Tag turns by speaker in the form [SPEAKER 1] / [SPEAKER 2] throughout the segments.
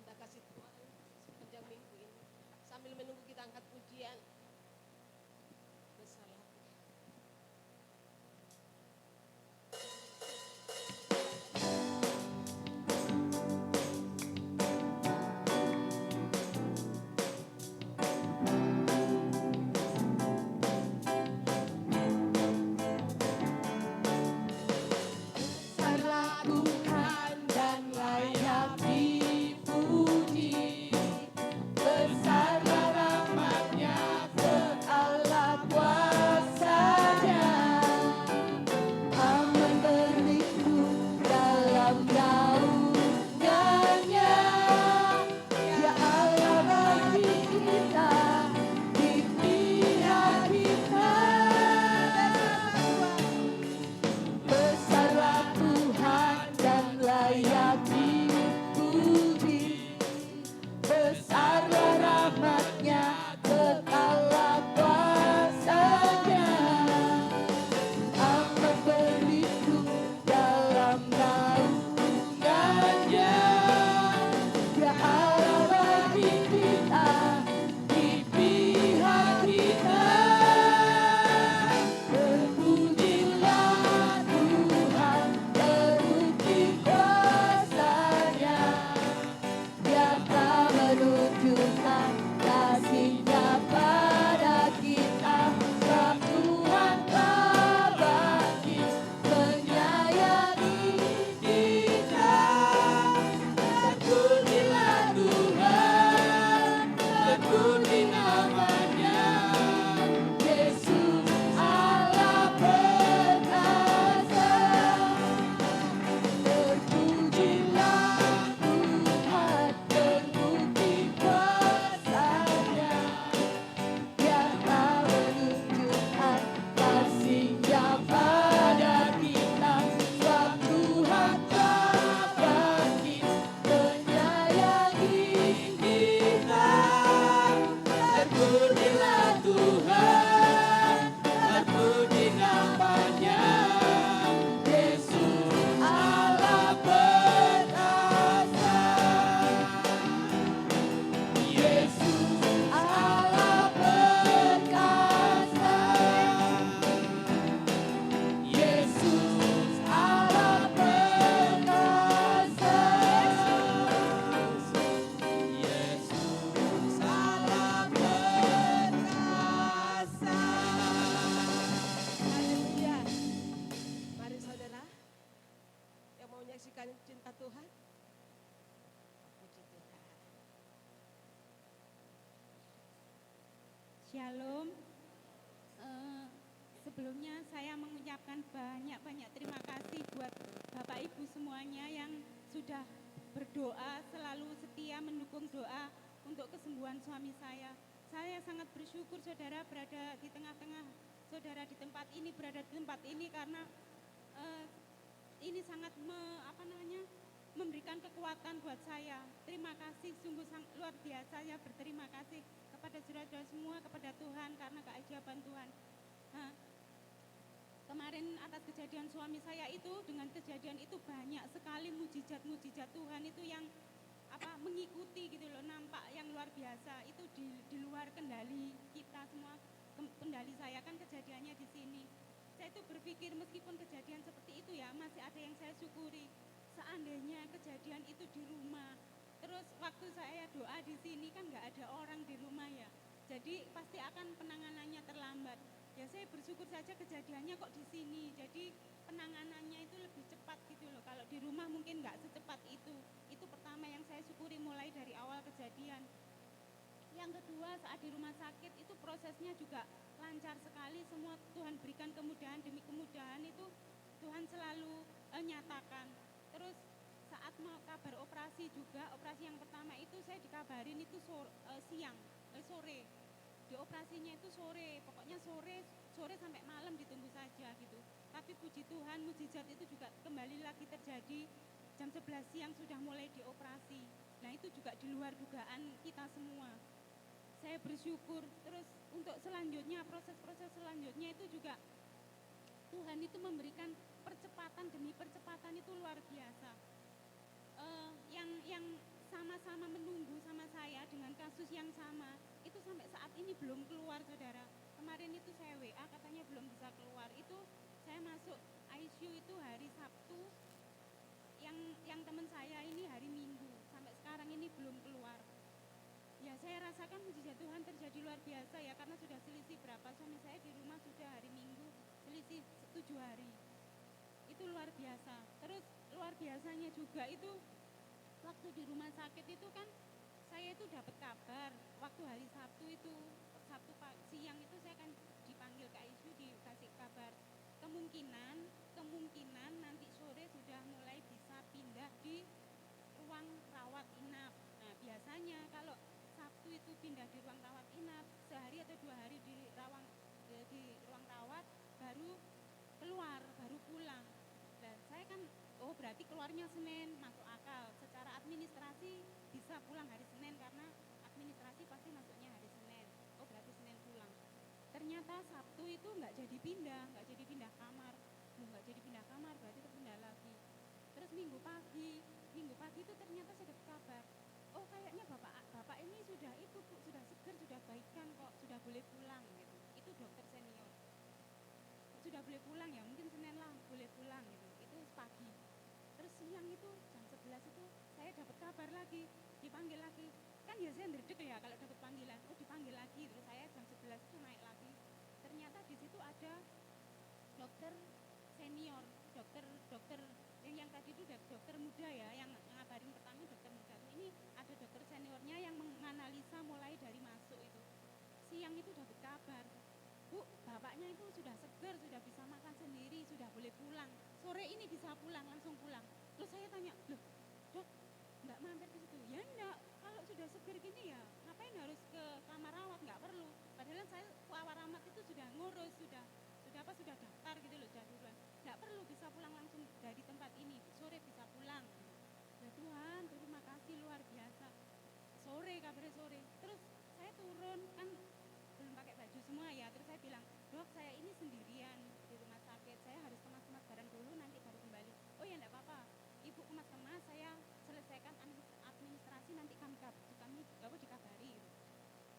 [SPEAKER 1] kita kasih Tuhan sepanjang minggu ini. Sambil menunggu kita angkat pujian. Bersalah. Cinta Tuhan. Puji Tuhan.
[SPEAKER 2] Shalom. Sebelumnya saya mengucapkan banyak-banyak terima kasih buat Bapak Ibu semuanya yang sudah berdoa, selalu setia mendukung doa untuk kesembuhan suami saya. Saya sangat bersyukur saudara berada di tengah-tengah saudara di tempat ini, berada di tempat ini karena ini sangat memberikan kekuatan buat saya. Terima kasih, sungguh luar biasa. Saya berterima kasih kepada saudara semua, kepada Tuhan karena keajaiban Tuhan. Kemarin atas kejadian suami saya itu, dengan kejadian itu banyak sekali mujizat-mujizat Tuhan itu yang mengikuti gitu loh, nampak yang luar biasa. Itu di luar kendali kita semua, kendali saya kan kejadiannya di sini. Saya itu berpikir meskipun kejadian seperti itu ya, masih ada yang saya syukuri. Seandainya kejadian itu di rumah, terus waktu saya doa di sini kan nggak ada orang di rumah ya, jadi pasti akan penanganannya terlambat. Ya saya bersyukur saja kejadiannya kok di sini, jadi penanganannya itu lebih cepat gitu loh. Kalau di rumah mungkin nggak secepat itu. Itu pertama yang saya syukuri mulai dari awal kejadian. Yang kedua, saat di rumah sakit itu prosesnya juga lancar sekali, semua Tuhan berikan kemudahan demi kemudahan, itu Tuhan selalu nyatakan. Terus saat mau kabar operasi juga, operasi yang pertama itu saya dikabarin itu sore. Di operasinya itu sore, pokoknya sore sampai malam ditunggu saja gitu. Tapi puji Tuhan, mujizat itu juga kembali lagi terjadi jam 11 siang sudah mulai dioperasi. Nah itu juga di luar dugaan kita semua. Saya bersyukur. Terus untuk selanjutnya, proses-proses selanjutnya itu juga Tuhan itu memberikan percepatan demi percepatan, itu luar biasa. Yang sama-sama saat ini belum keluar saudara. Kemarin itu saya WA katanya belum bisa keluar. Itu saya masuk ICU itu hari Sabtu, yang teman saya ini hari Minggu. Sampai sekarang ini belum keluar. Ya saya rasakan mujizat Tuhan terjadi luar biasa ya, karena sudah selisih berapa, suami saya di rumah sudah hari Minggu selisih 7 hari. Itu luar biasa. Terus luar biasanya juga itu waktu di rumah sakit itu kan saya itu dapat kabar waktu hari Sabtu itu, Sabtu siang itu saya kan dipanggil ke ICU, dikasih kabar kemungkinan nanti sore sudah mulai bisa pindah di ruang rawat inap. Nah biasanya kalau Sabtu itu pindah di ruang rawat inap, sehari atau 2 hari di ruang rawat, baru keluar, baru pulang. Dan saya kan, oh berarti keluarnya Senin, masuk akal. Secara administrasi bisa pulang hari Senin karena administrasi pasti masuknya hari Senin. Oh berarti Senin pulang. Ternyata Sabtu itu nggak jadi pindah kamar. Nggak jadi pindah kamar, berarti terpindah lagi. Terus minggu pagi itu ternyata saya dapat kabar, oh kayaknya bapak ini sudah itu Bu, sudah seger, sudah baikan kok, sudah boleh pulang gitu. Itu dokter senior. Sudah boleh pulang ya, mungkin Senin lah boleh pulang gitu. Itu pagi. Terus siang itu jam 11 itu saya dapat kabar lagi, dipanggil lagi. Kan ya saya ndredeg ya kalau dapat panggilan, oh dipanggil lagi. Terus saya jam 11 itu naik lagi. Ternyata di situ ada dokter senior, dokter yang tadi itu dokter muda ya, yang ngabarin pertama dokter muda. Ini ada dokter seniornya yang menganalisa mulai dari masuk itu. Siang itu dapat kabar, Bu, bapaknya itu sudah segar, sudah bisa makan sendiri, sudah boleh pulang. Sore ini bisa pulang, langsung pulang. Terus saya tanya, loh dok, enggak mampir ke situ? Ya enggak, kalau sudah segar gini ya ngapain harus ke kamar rawat, enggak perlu. Padahal saya kamar rawat itu sudah ngurus, sudah daftar gitu loh, jadwal. Enggak perlu, bisa pulang langsung dari tempat ini, sore bisa pulang. Ya Tuhan, terima kasih luar biasa. Sore, kabarnya sore. Terus saya turun, kan belum pakai baju semua ya. Terus saya bilang, dok saya ini sendirian di rumah sakit, saya harus kemas-kemas barang dulu, nanti baru kembali. Oh ya enggak apa-apa, ibu kemas-kemas, saya selesaikan administrasi, nanti kami dikabari.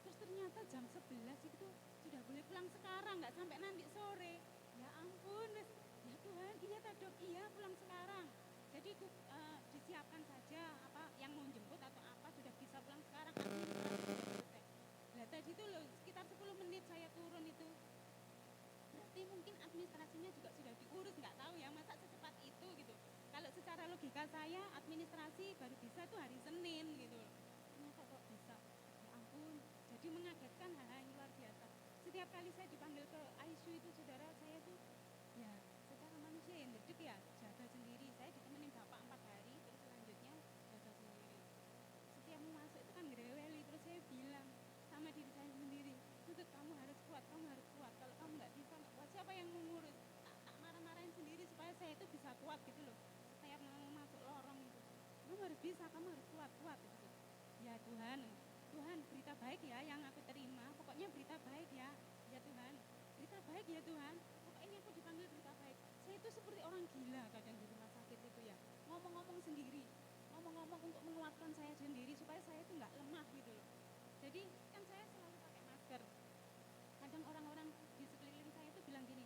[SPEAKER 2] Terus ternyata jam 11 itu sudah boleh pulang sekarang, nggak sampai nanti sore. Ya ampun, ya Tuhan, iya tak dok, iya pulang sekarang. Jadi disiapkan saja apa yang mau jemput atau apa, sudah bisa pulang sekarang. Nah tadi itu loh sekitar 10 menit saya turun itu. Berarti mungkin administrasinya juga sudah diurus, nggak tahu ya masa secepat itu gitu. Kalau secara logika saya administrasi baru bisa tuh hari Senin gitu. Ternyata kok bisa. Ya ampun, jadi mengagetkan, hal yang luar biasa. Setiap kali saya dipanggil ke ICU itu saudara, saya tuh ya secara manusia yang duduk ya jaga sendiri. Saya ditemenin bapak 4 hari, terus selanjutnya jaga sendiri. Setiap mau masuk itu kan ngereweli, terus saya bilang sama diri saya sendiri, Tutut kamu harus kuat, kalau kamu nggak bisa nggak kuat, siapa yang mengurus? Tak marah-marahin sendiri supaya saya itu bisa kuat gitu loh. Setiap mau masuk lorong itu, kamu harus bisa, kamu harus kuat gitu. Ya Tuhan berita baik ya yang aku terima, pokoknya berita baik ya Tuhan, berita baik ya Tuhan, pokoknya aku dipanggil berita baik. Saya itu seperti orang gila kadang di rumah sakit itu ya, ngomong-ngomong sendiri, ngomong-ngomong untuk menguatkan saya sendiri supaya saya itu nggak lemah gitu loh. Jadi kan saya selalu pakai masker. Kadang orang-orang di sekeliling saya itu bilang gini,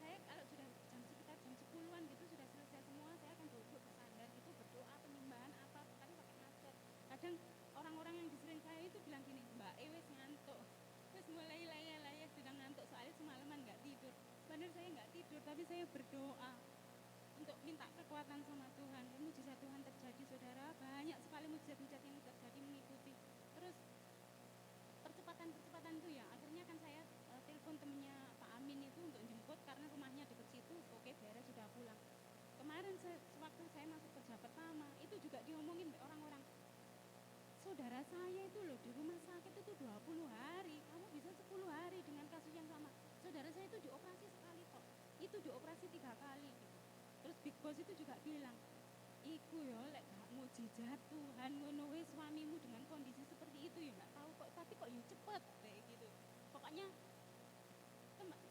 [SPEAKER 2] saya kalau sudah sekitar jam 10-an gitu sudah selesai semua, saya akan duduk bersandar gitu, berdoa, penyembahan apa, tapi pakai masker. Kadang orang-orang yang di sekeliling saya itu bilang gini, Mbak wes ngantuk, wes mulai layar sudah ngantuk soalnya semalaman nggak tidur. Benar saya nggak tidur, tapi saya berdoa untuk minta kekuatan sama Tuhan. Dan mujizat Tuhan terjadi saudara, banyak sekali mujizat-mujizat yang terjadi mengikuti. Terus percepatan itu ya, akhirnya kan saya telepon temennya Pak Amin itu untuk jemput karena rumahnya dekat situ. Oke beres, sudah pulang. Kemarin waktu saya masuk kerja pertama itu juga diomongin orang-orang, saudara saya itu loh di rumah sakit itu 20 hari, kamu bisa 10 hari dengan kasus yang sama. Saudara saya itu dioperasi sekali kok, itu dioperasi 3 kali gitu. Terus Big Boss itu juga bilang, iku yo lek gak mujizat Tuhan ngono wis suamimu dengan kondisi seperti itu ya nggak tahu kok, tapi kok ya cepet kayak gitu. Pokoknya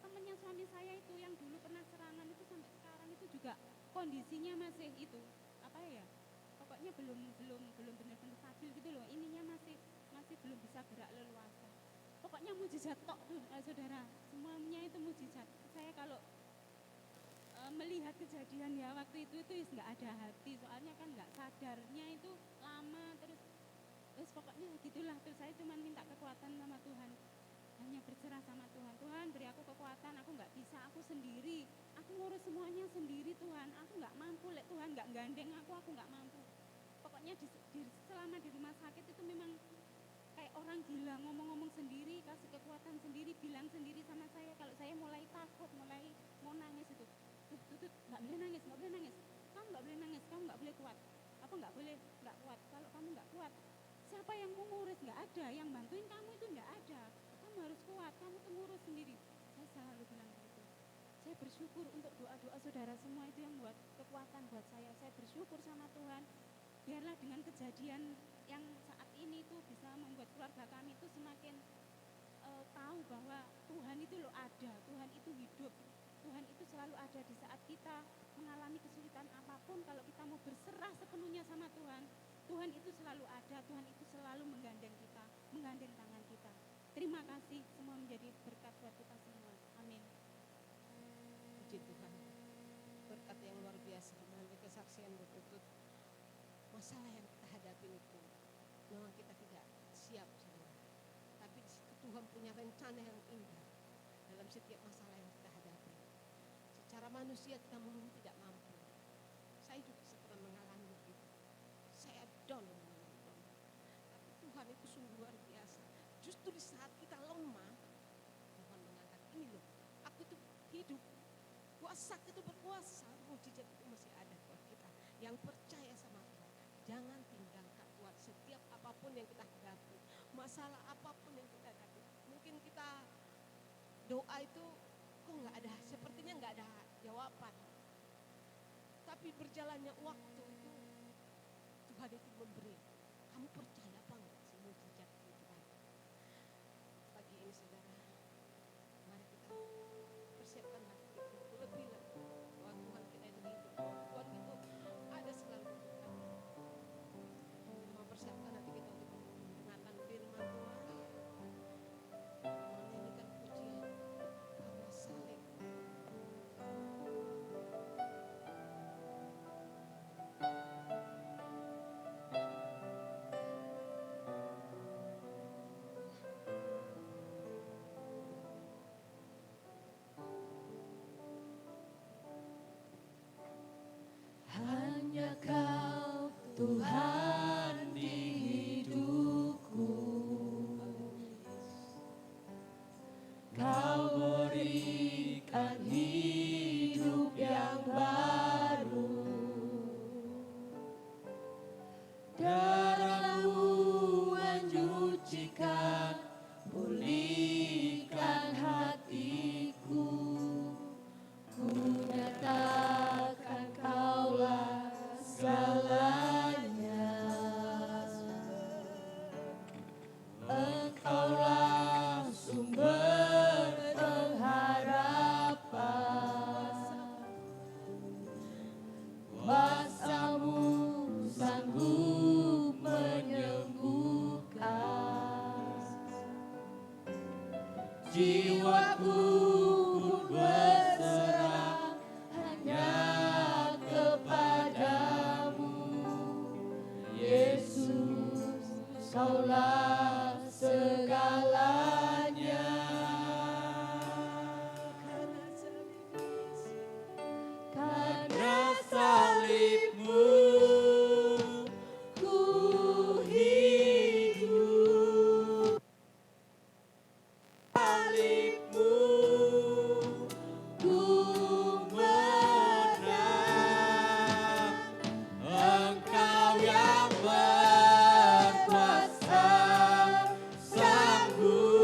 [SPEAKER 2] temennya suami saya itu yang dulu pernah serangan itu sampai sekarang itu juga kondisinya masih itu apa ya, pokoknya belum benar-benar stabil gitu loh, ininya masih belum bisa gerak leluasa. Pokoknya pokoknya mujizat tok tuh saudara, semuanya itu mujizat. Saya kalau melihat kejadian ya waktu itu nggak ada hati, soalnya kan nggak sadarnya itu lama, terus pokoknya gitulah. Terus saya cuma minta kekuatan sama Tuhan, hanya berserah sama Tuhan. Tuhan beri aku kekuatan, aku nggak bisa, aku sendiri, aku ngurus semuanya sendiri Tuhan, aku nggak mampu, Tuhan nggak gandeng aku nggak mampu. Pokoknya selama di rumah sakit itu memang kayak orang gila, ngomong-ngomong sendiri, kasih kekuatan sendiri, bilang sendiri sama saya. Kalau saya mulai takut, mulai mau nangis itu, tutut, nggak boleh nangis, kamu nggak boleh nangis, kamu nggak boleh kuat, apa nggak kuat, kalau kamu nggak kuat, siapa yang mau ngurus? Nggak ada, yang bantuin kamu itu nggak ada, kamu harus kuat, kamu tuh ngurus sendiri. Saya selalu bilang begitu. Saya bersyukur untuk doa-doa saudara semua itu yang buat kekuatan buat saya bersyukur sama Tuhan. Biarlah dengan kejadian yang saat ini itu bisa membuat keluarga kami itu semakin tahu bahwa Tuhan itu loh ada, Tuhan itu hidup, Tuhan itu selalu ada di saat kita mengalami kesulitan apapun. Kalau kita mau berserah sepenuhnya sama Tuhan, Tuhan itu selalu ada, Tuhan itu selalu menggandeng kita, menggandeng tangan kita. Terima kasih, semua menjadi berkat buat kita semua. Amin.
[SPEAKER 1] Puji Tuhan, berkat yang luar biasa melalui kesaksian berikut. Masalah yang kita hadapi itu memang kita tidak siap, saudara. Tapi di situ Tuhan punya rencana yang indah dalam setiap masalah yang kita hadapi. Secara manusia kita mungkin tidak mampu. Saya juga pernah mengalami itu. Saya down. Tapi Tuhan itu sungguh luar biasa. Justru di saat kita lemah, Tuhan mengangkat, ini loh, aku itu hidup. Kuasa itu berkuasa, mujizat itu masih ada buat kita yang percaya sama Tuhan. Jangan tinggalkan Tuhan setiap apapun yang kita hadapi, masalah apapun yang kita hadapi. Mungkin kita doa itu kok nggak ada, sepertinya nggak ada jawaban. Tapi berjalannya waktu itu Tuhan itu memberi. Kamu percaya apa enggak sih mujizat itu Tuhan? Pagi ini saudara, mari kita persiapkan hati kita lebih lagi bahwa Tuhan kita itu hidup, Tuhan itu ada selalu untuk kami. Kita mau persiapkan hati kita untuk mendengarkan firman Tuhan, menyanyikan pujian karena salib.
[SPEAKER 3] Hanya Kau Tuhan di hidupku, Kau berikan hidup yang baru. Darah-Mu mencucikan, pulihkan hatiku. Ku nyatakan Kaulah segalanya. Engkaulah sumber pengharapan. Kuasa-Mu sanggup menyembuhkan. Jiwaku berserah hanya kepadamu. Yesus, Kaulah segalanya. Karena salib-Mu ku hidup. Salib-Mu ku menang. Engkau yang berkuasa, sanggup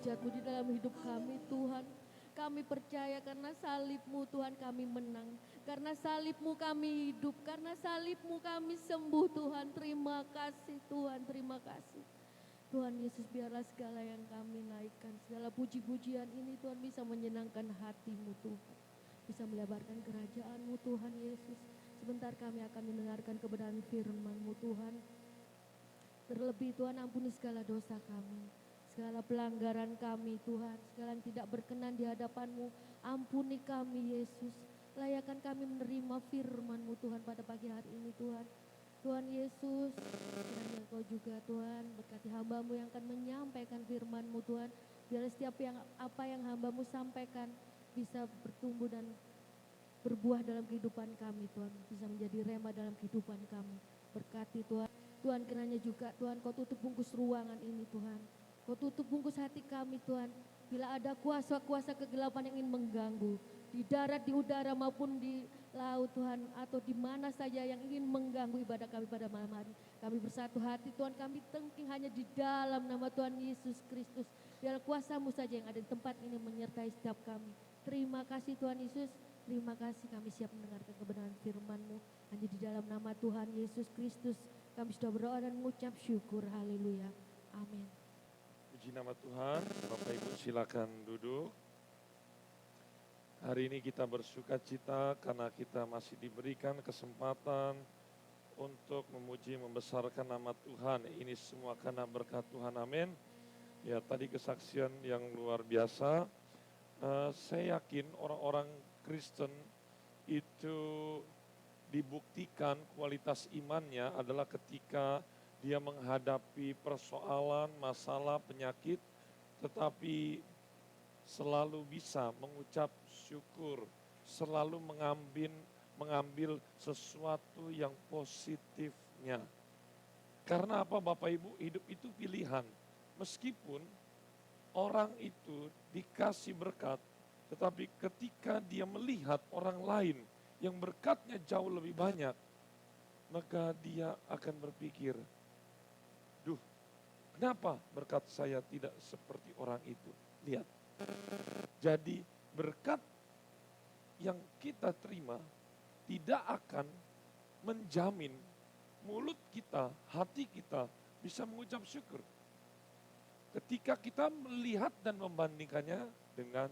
[SPEAKER 4] mujizat-mujizat-Mu di dalam hidup kami Tuhan. Kami percaya karena salib-Mu Tuhan kami menang. Karena salib-Mu kami hidup, karena salib-Mu kami sembuh Tuhan. Terima kasih Tuhan, terima kasih. Tuhan Yesus, biarlah segala yang kami naikkan, segala puji-pujian ini Tuhan bisa menyenangkan hati-Mu Tuhan. Bisa melebarkan kerajaan-Mu Tuhan Yesus. Sebentar kami akan mendengarkan kebenaran firman-Mu Tuhan. Terlebih Tuhan ampuni segala dosa kami, segala pelanggaran kami Tuhan, segala yang tidak berkenan di hadapan-Mu. Ampuni kami Yesus, layakan kami menerima firman-Mu Tuhan pada pagi hari ini Tuhan. Tuhan Yesus, kiranya Engkau juga Tuhan berkati hamba-Mu yang akan menyampaikan firman-Mu Tuhan. Biar setiap apa yang hamba-Mu sampaikan bisa bertumbuh dan berbuah dalam kehidupan kami Tuhan. Bisa menjadi rema dalam kehidupan kami. Berkati Tuhan. Tuhan kiranya juga Tuhan Kau tutup bungkus ruangan ini Tuhan. Kau tutup bungkus hati kami Tuhan. Bila ada kuasa-kuasa kegelapan yang ingin mengganggu. Di darat, di udara maupun di laut Tuhan. Atau di mana saja yang ingin mengganggu ibadah kami pada malam hari. Kami bersatu hati Tuhan, kami tengking hanya di dalam nama Tuhan Yesus Kristus. Biar kuasa-Mu saja yang ada di tempat ini menyertai setiap kami. Terima kasih Tuhan Yesus. Terima kasih kami siap mendengarkan kebenaran firman-Mu. Hanya di dalam nama Tuhan Yesus Kristus kami sudah berdoa dan mengucap syukur. Haleluya. Amin.
[SPEAKER 5] Puji nama Tuhan. Bapak Ibu silakan duduk. Hari ini kita bersuka cita karena kita masih diberikan kesempatan untuk memuji membesarkan nama Tuhan. Ini semua karena berkat Tuhan. Amin. Ya, tadi kesaksian yang luar biasa. Saya yakin orang-orang Kristen itu dibuktikan kualitas imannya adalah ketika dia menghadapi persoalan, masalah, penyakit, tetapi selalu bisa mengucap syukur, selalu mengambil sesuatu yang positifnya. Karena apa Bapak Ibu? Hidup itu pilihan. Meskipun orang itu dikasih berkat, tetapi ketika dia melihat orang lain yang berkatnya jauh lebih banyak, maka dia akan berpikir, duh, kenapa berkat saya tidak seperti orang itu? Lihat, jadi berkat yang kita terima tidak akan menjamin mulut kita, hati kita bisa mengucap syukur. Ketika kita melihat dan membandingkannya dengan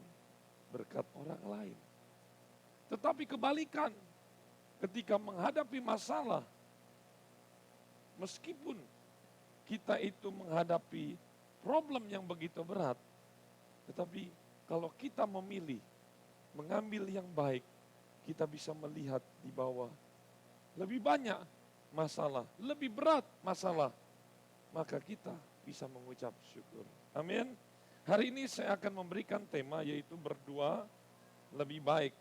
[SPEAKER 5] berkat orang lain. Tetapi kebalikan, ketika menghadapi masalah, meskipun kita itu menghadapi problem yang begitu berat, tetapi kalau kita memilih mengambil yang baik, kita bisa melihat di bawah lebih banyak masalah, lebih berat masalah, maka kita bisa mengucap syukur. Amin. Hari ini saya akan memberikan tema yaitu berdua lebih baik.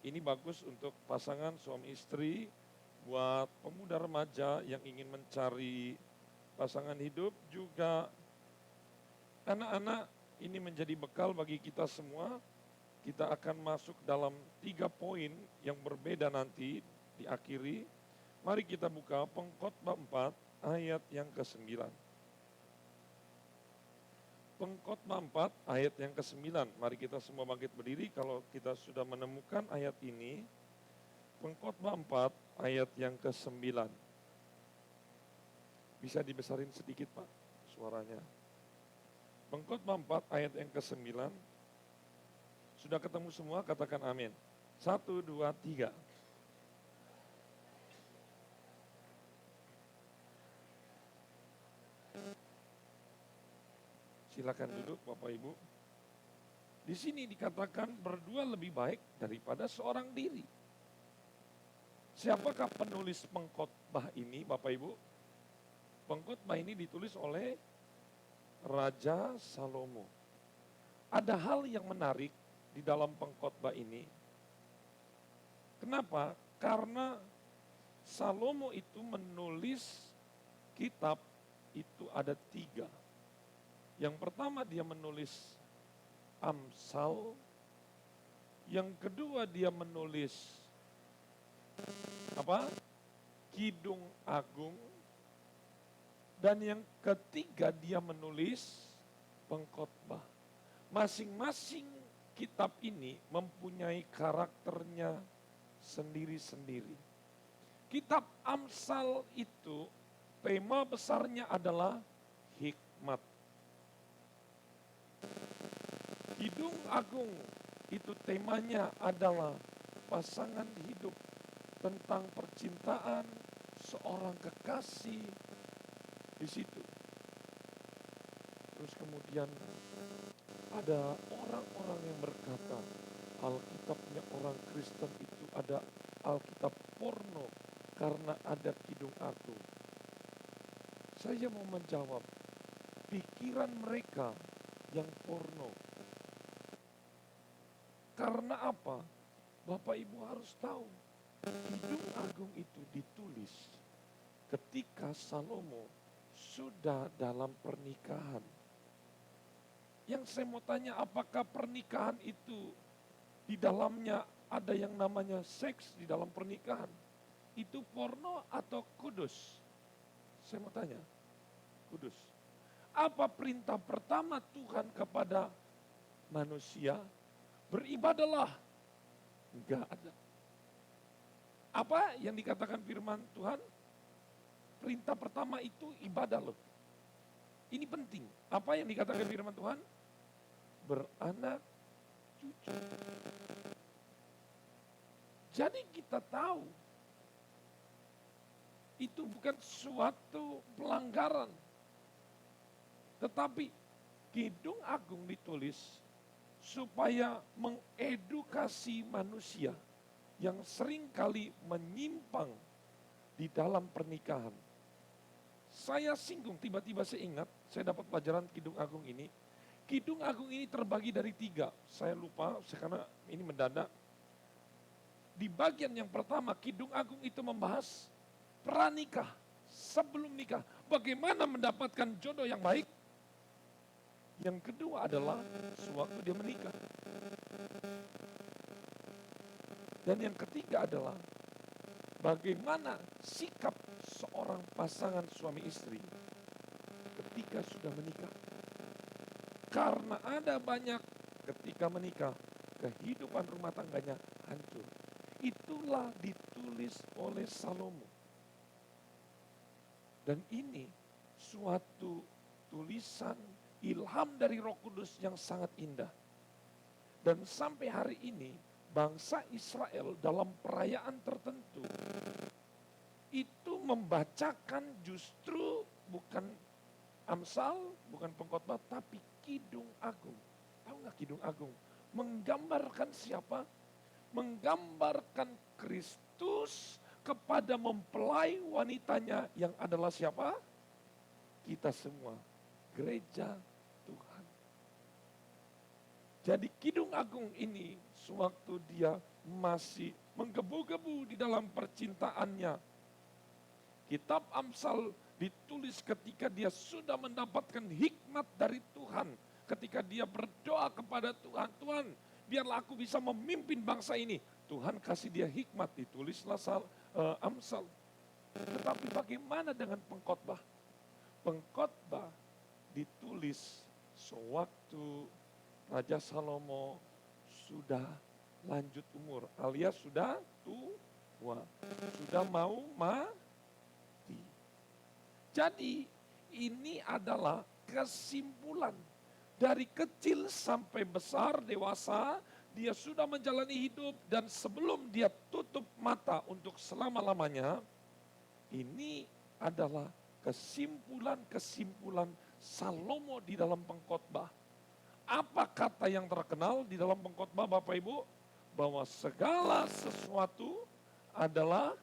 [SPEAKER 5] Ini bagus untuk pasangan suami istri, buat pemuda remaja yang ingin mencari pasangan hidup, juga anak-anak. Ini menjadi bekal bagi kita semua. Kita akan masuk dalam 3 poin yang berbeda nanti diakhiri. Mari kita buka Pengkhotbah 4 ayat yang ke-9. Pengkhotbah 4 ayat yang ke-9. Mari kita semua bangkit berdiri kalau kita sudah menemukan ayat ini. Pengkhotbah 4 ayat yang ke-9. Bisa dibesarin sedikit Pak suaranya. Pengkhotbah 4 ayat yang ke-9. Sudah ketemu semua, katakan amin. 1, 2, 3. Silakan duduk Bapak Ibu. Di sini dikatakan berdua lebih baik daripada seorang diri. Siapakah penulis pengkhotbah ini Bapak Ibu? Pengkhotbah ini ditulis oleh Raja Salomo. Ada hal yang menarik di dalam pengkhotbah ini. Kenapa? Karena Salomo itu menulis kitab itu ada 3. Yang pertama dia menulis Amsal, yang kedua dia menulis Kidung Agung, dan yang ketiga dia menulis pengkhotbah. Masing-masing kitab ini mempunyai karakternya sendiri-sendiri. Kitab Amsal itu tema besarnya adalah hikmat. Kidung Agung itu temanya adalah pasangan hidup, tentang percintaan seorang kekasih di situ. Terus kemudian ada orang-orang yang berkata Alkitabnya orang Kristen itu ada Alkitab porno karena ada Kidung Agung. Saya mau menjawab, pikiran mereka yang porno. Karena apa? Bapak Ibu harus tahu, Kidung Agung itu ditulis ketika Salomo sudah dalam pernikahan. Yang saya mau tanya, apakah pernikahan itu di dalamnya ada yang namanya seks di dalam pernikahan? Itu porno atau kudus? Saya mau tanya, kudus. Apa perintah pertama Tuhan kepada manusia? Beribadalah. Enggak ada. Apa yang dikatakan firman Tuhan? Perintah pertama itu ibadah loh. Ini penting. Apa yang dikatakan firman Tuhan? Beranak cucu. Jadi kita tahu itu bukan suatu pelanggaran. Tetapi Kidung Agung ditulis supaya mengedukasi manusia yang seringkali menyimpang di dalam pernikahan. Saya singgung, tiba-tiba saya ingat, saya dapat pelajaran Kidung Agung ini. Kidung Agung ini terbagi dari 3. Saya lupa, karena ini mendadak. Di bagian yang pertama, Kidung Agung itu membahas pranikah, sebelum nikah. Bagaimana mendapatkan jodoh yang baik. Yang kedua adalah sewaktu dia menikah. Dan yang ketiga adalah bagaimana sikap seorang pasangan suami istri ketika sudah menikah. Karena ada banyak ketika menikah, kehidupan rumah tangganya hancur. Itulah ditulis oleh Salomo. Dan ini suatu tulisan ilham dari Roh Kudus yang sangat indah. Dan sampai hari ini bangsa Israel dalam perayaan tertentu itu membacakan justru bukan Amsal, bukan pengkhotbah, tapi Kidung Agung. Tahu nggak Kidung Agung? Menggambarkan siapa? Menggambarkan Kristus kepada mempelai wanitanya yang adalah siapa? Kita semua, gereja Tuhan. Jadi Kidung Agung ini sewaktu dia masih menggebu-gebu di dalam percintaannya. Kitab Amsal ditulis ketika dia sudah mendapatkan hikmat dari Tuhan. Ketika dia berdoa kepada Tuhan, Tuhan biarlah aku bisa memimpin bangsa ini. Tuhan kasih dia hikmat, ditulislah Amsal. Tetapi bagaimana dengan pengkhotbah? Pengkhotbah ditulis sewaktu Raja Salomo sudah lanjut umur, alias sudah tua, sudah mau mati. Jadi ini adalah kesimpulan dari kecil sampai besar, dewasa, dia sudah menjalani hidup dan sebelum dia tutup mata untuk selama-lamanya, ini adalah kesimpulan-kesimpulan Salomo di dalam pengkhotbah. Apa kata yang terkenal di dalam pengkhotbah Bapak Ibu? Bahwa segala sesuatu adalah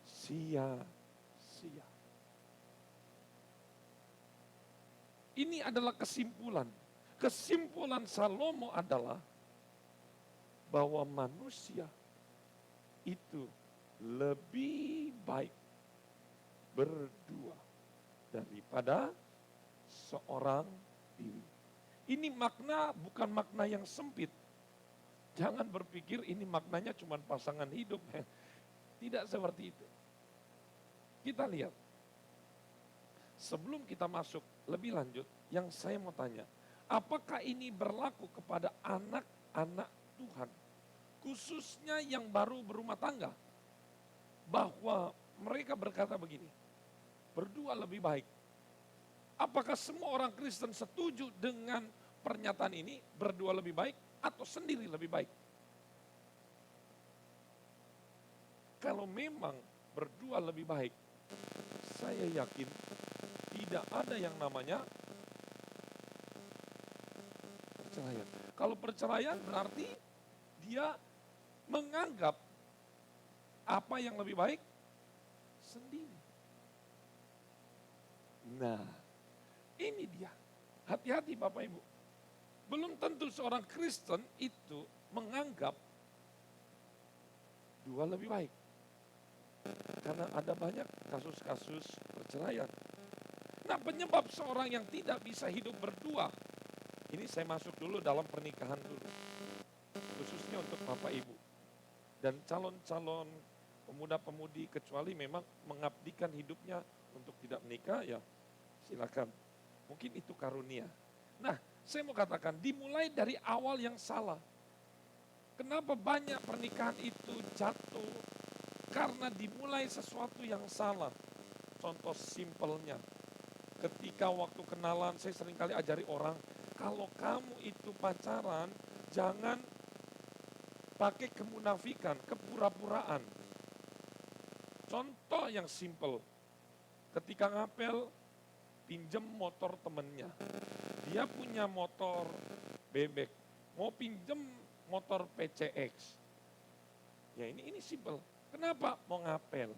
[SPEAKER 5] sia-sia. Ini adalah kesimpulan. Kesimpulan Salomo adalah bahwa manusia itu lebih baik berdua daripada seorang diri. Ini makna bukan makna yang sempit. Jangan berpikir ini maknanya cuma pasangan hidup. Tidak seperti itu. Kita lihat. Sebelum kita masuk lebih lanjut, yang saya mau tanya, Apakah ini berlaku kepada anak-anak Tuhan? Khususnya yang baru berumah tangga. Bahwa mereka berkata begini, berdua lebih baik. Apakah semua orang Kristen setuju dengan pernyataan ini, berdua lebih baik atau sendiri lebih baik? Kalau memang berdua lebih baik, saya yakin tidak ada yang namanya perceraian. Kalau perceraian berarti dia menganggap apa yang lebih baik sendiri. Nah, ini dia. Hati-hati Bapak Ibu. Belum tentu seorang Kristen itu menganggap dua lebih baik. Karena ada banyak kasus-kasus perceraian. Nah, penyebab seorang yang tidak bisa hidup berdua. Ini saya masuk dulu dalam pernikahan dulu. Khususnya untuk Bapak Ibu. Dan calon-calon pemuda-pemudi kecuali memang mengabdikan hidupnya untuk tidak menikah, ya silakan. Mungkin itu karunia. Nah, saya mau katakan dimulai dari awal yang salah. Kenapa banyak pernikahan itu jatuh? Karena dimulai sesuatu yang salah. Contoh simpelnya, ketika waktu kenalan saya seringkali ajari orang, kalau kamu itu pacaran, jangan pakai kemunafikan, kepura-puraan. Contoh yang simpel, ketika ngapel, pinjem motor temennya. Dia punya motor bebek, mau pinjem motor PCX. Ya ini simpel. Kenapa? Mau ngapel.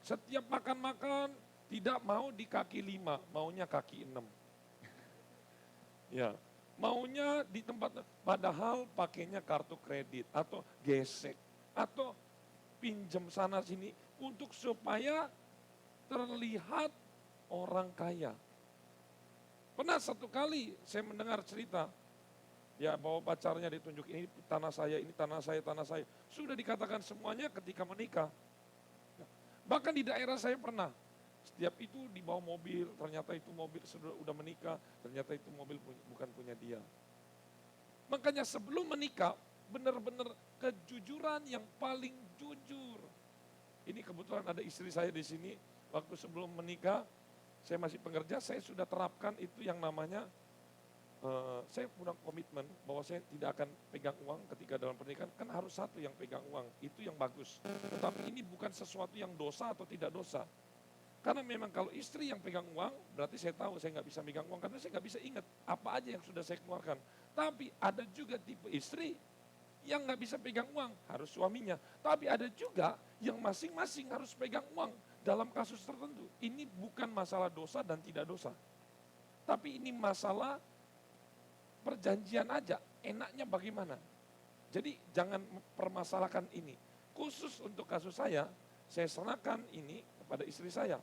[SPEAKER 5] Setiap makan-makan tidak mau di kaki 5, maunya kaki 6. Ya, maunya di tempat, padahal pakainya kartu kredit atau gesek atau pinjam sana sini untuk supaya terlihat orang kaya. Pernah satu kali saya mendengar cerita, ya bahwa pacarnya ditunjuk, ini tanah saya, ini tanah saya, tanah saya. Sudah dikatakan semuanya ketika menikah. Bahkan di daerah saya pernah, setiap itu dibawa mobil, ternyata itu mobil sudah menikah, ternyata itu mobil bukan punya dia. Makanya sebelum menikah, benar-benar kejujuran yang paling jujur. Ini kebetulan ada istri saya di sini, waktu sebelum menikah, saya masih pekerja, saya sudah terapkan itu yang namanya saya punya komitmen bahwa saya tidak akan pegang uang ketika dalam pernikahan, kan harus satu yang pegang uang, itu yang bagus. Tetapi ini bukan sesuatu yang dosa atau tidak dosa. Karena memang kalau istri yang pegang uang, berarti saya tahu saya nggak bisa pegang uang, karena saya nggak bisa ingat apa aja yang sudah saya keluarkan. Tapi ada juga tipe istri yang nggak bisa pegang uang, harus suaminya. Tapi ada juga yang masing-masing harus pegang uang dalam kasus tertentu. Ini bukan masalah dosa dan tidak dosa. Tapi ini masalah perjanjian aja, enaknya bagaimana. Jadi jangan permasalahkan ini. Khusus untuk kasus saya serahkan ini kepada istri saya.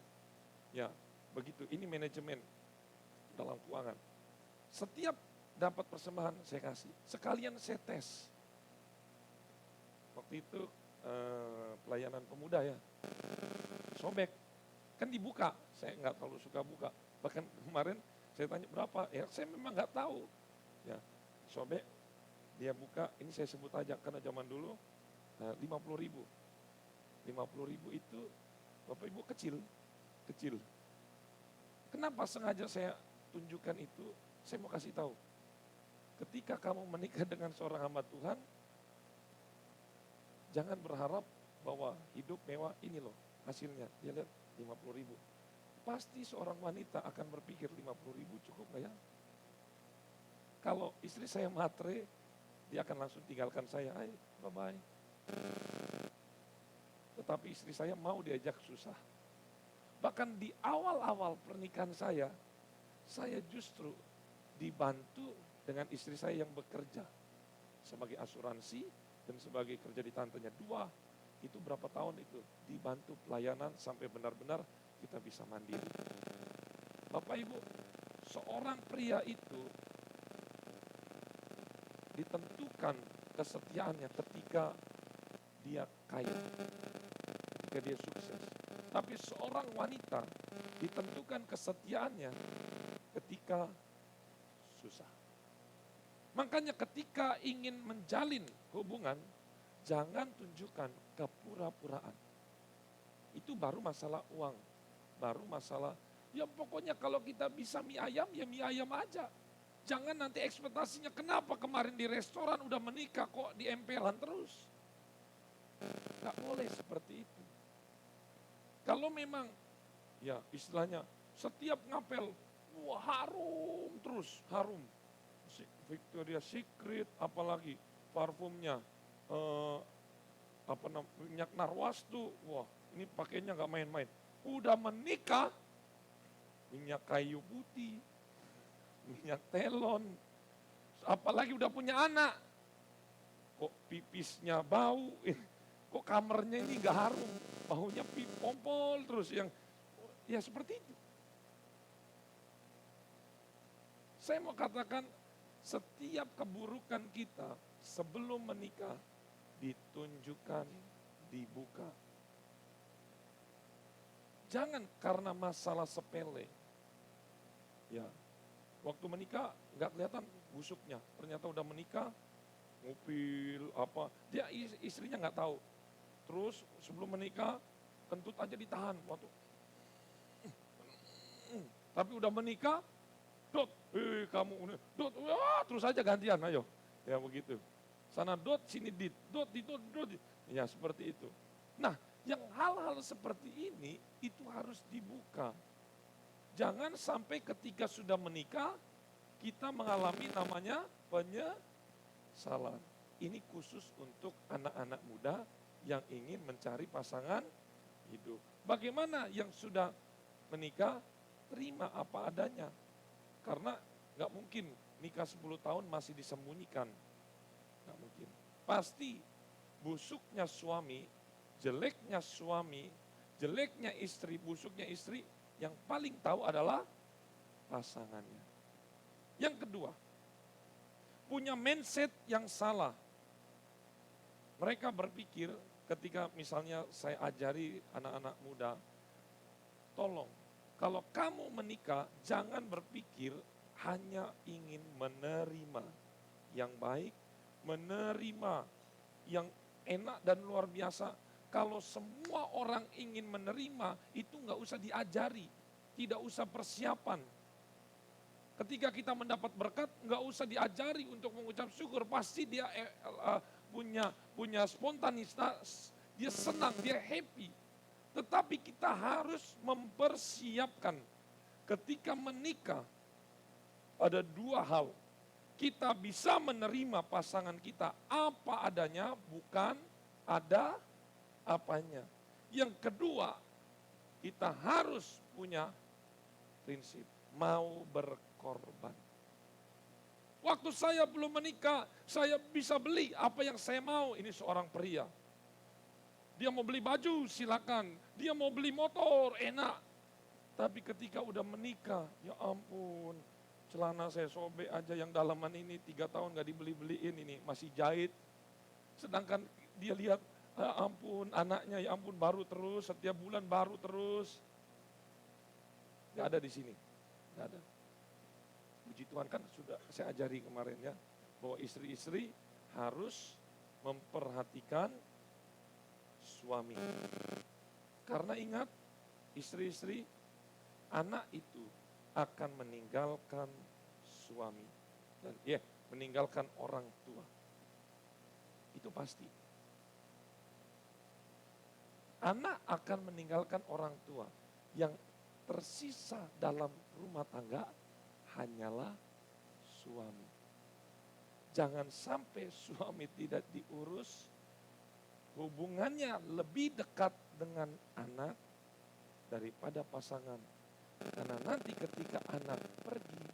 [SPEAKER 5] Ya, begitu. Ini manajemen dalam keuangan. Setiap dapat persembahan saya kasih. Sekalian saya tes. Waktu itu pelayanan pemuda ya. Sobek. Kan dibuka. Saya nggak terlalu suka buka. Bahkan kemarin saya tanya berapa. Ya saya memang nggak tahu. Ya, sobek, dia buka, ini saya sebut aja karena zaman dulu 50.000. 50.000 itu Bapak Ibu kecil. Kenapa sengaja saya tunjukkan itu? Saya mau kasih tahu. Ketika kamu menikah dengan seorang hamba Tuhan, jangan berharap bahwa hidup mewah ini loh hasilnya. Dia lihat 50.000. Pasti seorang wanita akan berpikir 50.000 cukup gak ya? Kalau istri saya matre, dia akan langsung tinggalkan saya, bye-bye. Tetapi istri saya mau diajak susah. Bahkan di awal-awal pernikahan saya justru dibantu dengan istri saya yang bekerja sebagai asuransi dan sebagai kerja di tantenya. 2, itu berapa tahun itu dibantu pelayanan sampai benar-benar kita bisa mandiri. Bapak Ibu, seorang pria itu ditentukan kesetiaannya ketika dia kaya, ketika dia sukses. Tapi seorang wanita ditentukan kesetiaannya ketika susah. Makanya ketika ingin menjalin hubungan, jangan tunjukkan kepura-puraan. Itu baru masalah uang, baru masalah, ya pokoknya kalau kita bisa mie ayam, ya mie ayam aja. Jangan nanti ekspektasinya, kenapa kemarin di restoran udah menikah kok di empelan terus. Gak boleh seperti itu. Kalau memang, ya istilahnya, setiap ngapel, wah harum terus, harum. Victoria's Secret, apalagi parfumnya, minyak narwastu, wah ini pakainya gak main-main. Udah menikah, minyak kayu putih, minyak telon, apalagi udah punya anak, kok pipisnya bau, kok kamarnya ini gak harum, baunya pompol terus, yang ya seperti itu. Saya mau katakan, setiap keburukan kita sebelum menikah ditunjukkan, dibuka. Jangan karena masalah sepele. Ya, waktu menikah nggak kelihatan busuknya. Ternyata udah menikah, ngupil apa. Dia istrinya nggak tahu. Terus sebelum menikah kentut aja ditahan. Waktu, tapi udah menikah, Dot, kamu, Dot, terus aja gantian, ayo. Ya begitu. Sana Dot, sini Dit, Dot. Ya seperti itu. Nah, yang hal-hal seperti ini, itu harus dibuka. Jangan sampai ketika sudah menikah, kita mengalami namanya penyesalan. Ini khusus untuk anak-anak muda yang ingin mencari pasangan hidup. Bagaimana yang sudah menikah, terima apa adanya. Karena gak mungkin nikah 10 tahun masih disembunyikan. Gak mungkin. Pasti busuknya suami, jeleknya suami, jeleknya istri, busuknya istri, yang paling tahu adalah pasangannya. Yang kedua, punya mindset yang salah. Mereka berpikir ketika misalnya saya ajari anak-anak muda, tolong, kalau kamu menikah, jangan berpikir hanya ingin menerima yang baik, menerima yang enak dan luar biasa. Kalau semua orang ingin menerima, itu nggak usah diajari, tidak usah persiapan. Ketika kita mendapat berkat, nggak usah diajari untuk mengucap syukur, pasti dia punya spontanitas, dia senang, dia happy. Tetapi kita harus mempersiapkan ketika menikah, ada dua hal. Kita bisa menerima pasangan kita apa adanya, bukan ada apanya. Yang kedua, kita harus punya prinsip, mau berkorban. Waktu saya belum menikah, saya bisa beli apa yang saya mau. Ini seorang pria. Dia mau beli baju, silakan. Dia mau beli motor, enak. Tapi ketika udah menikah, ya ampun, celana saya sobek aja yang dalaman ini 3 tahun gak dibeli-beliin ini, masih jahit. Sedangkan dia lihat, ya ampun, anaknya ya ampun baru terus, setiap bulan baru terus. Gak ada di sini, gak ada. Puji Tuhan kan sudah saya ajari kemarin ya, bahwa istri-istri harus memperhatikan suami. Karena ingat, istri-istri, anak itu akan meninggalkan suami. Dan meninggalkan orang tua. Itu pasti. Anak akan meninggalkan orang tua. Yang tersisa dalam rumah tangga hanyalah suami. Jangan sampai suami tidak diurus, hubungannya lebih dekat dengan anak daripada pasangan. Karena nanti ketika anak pergi,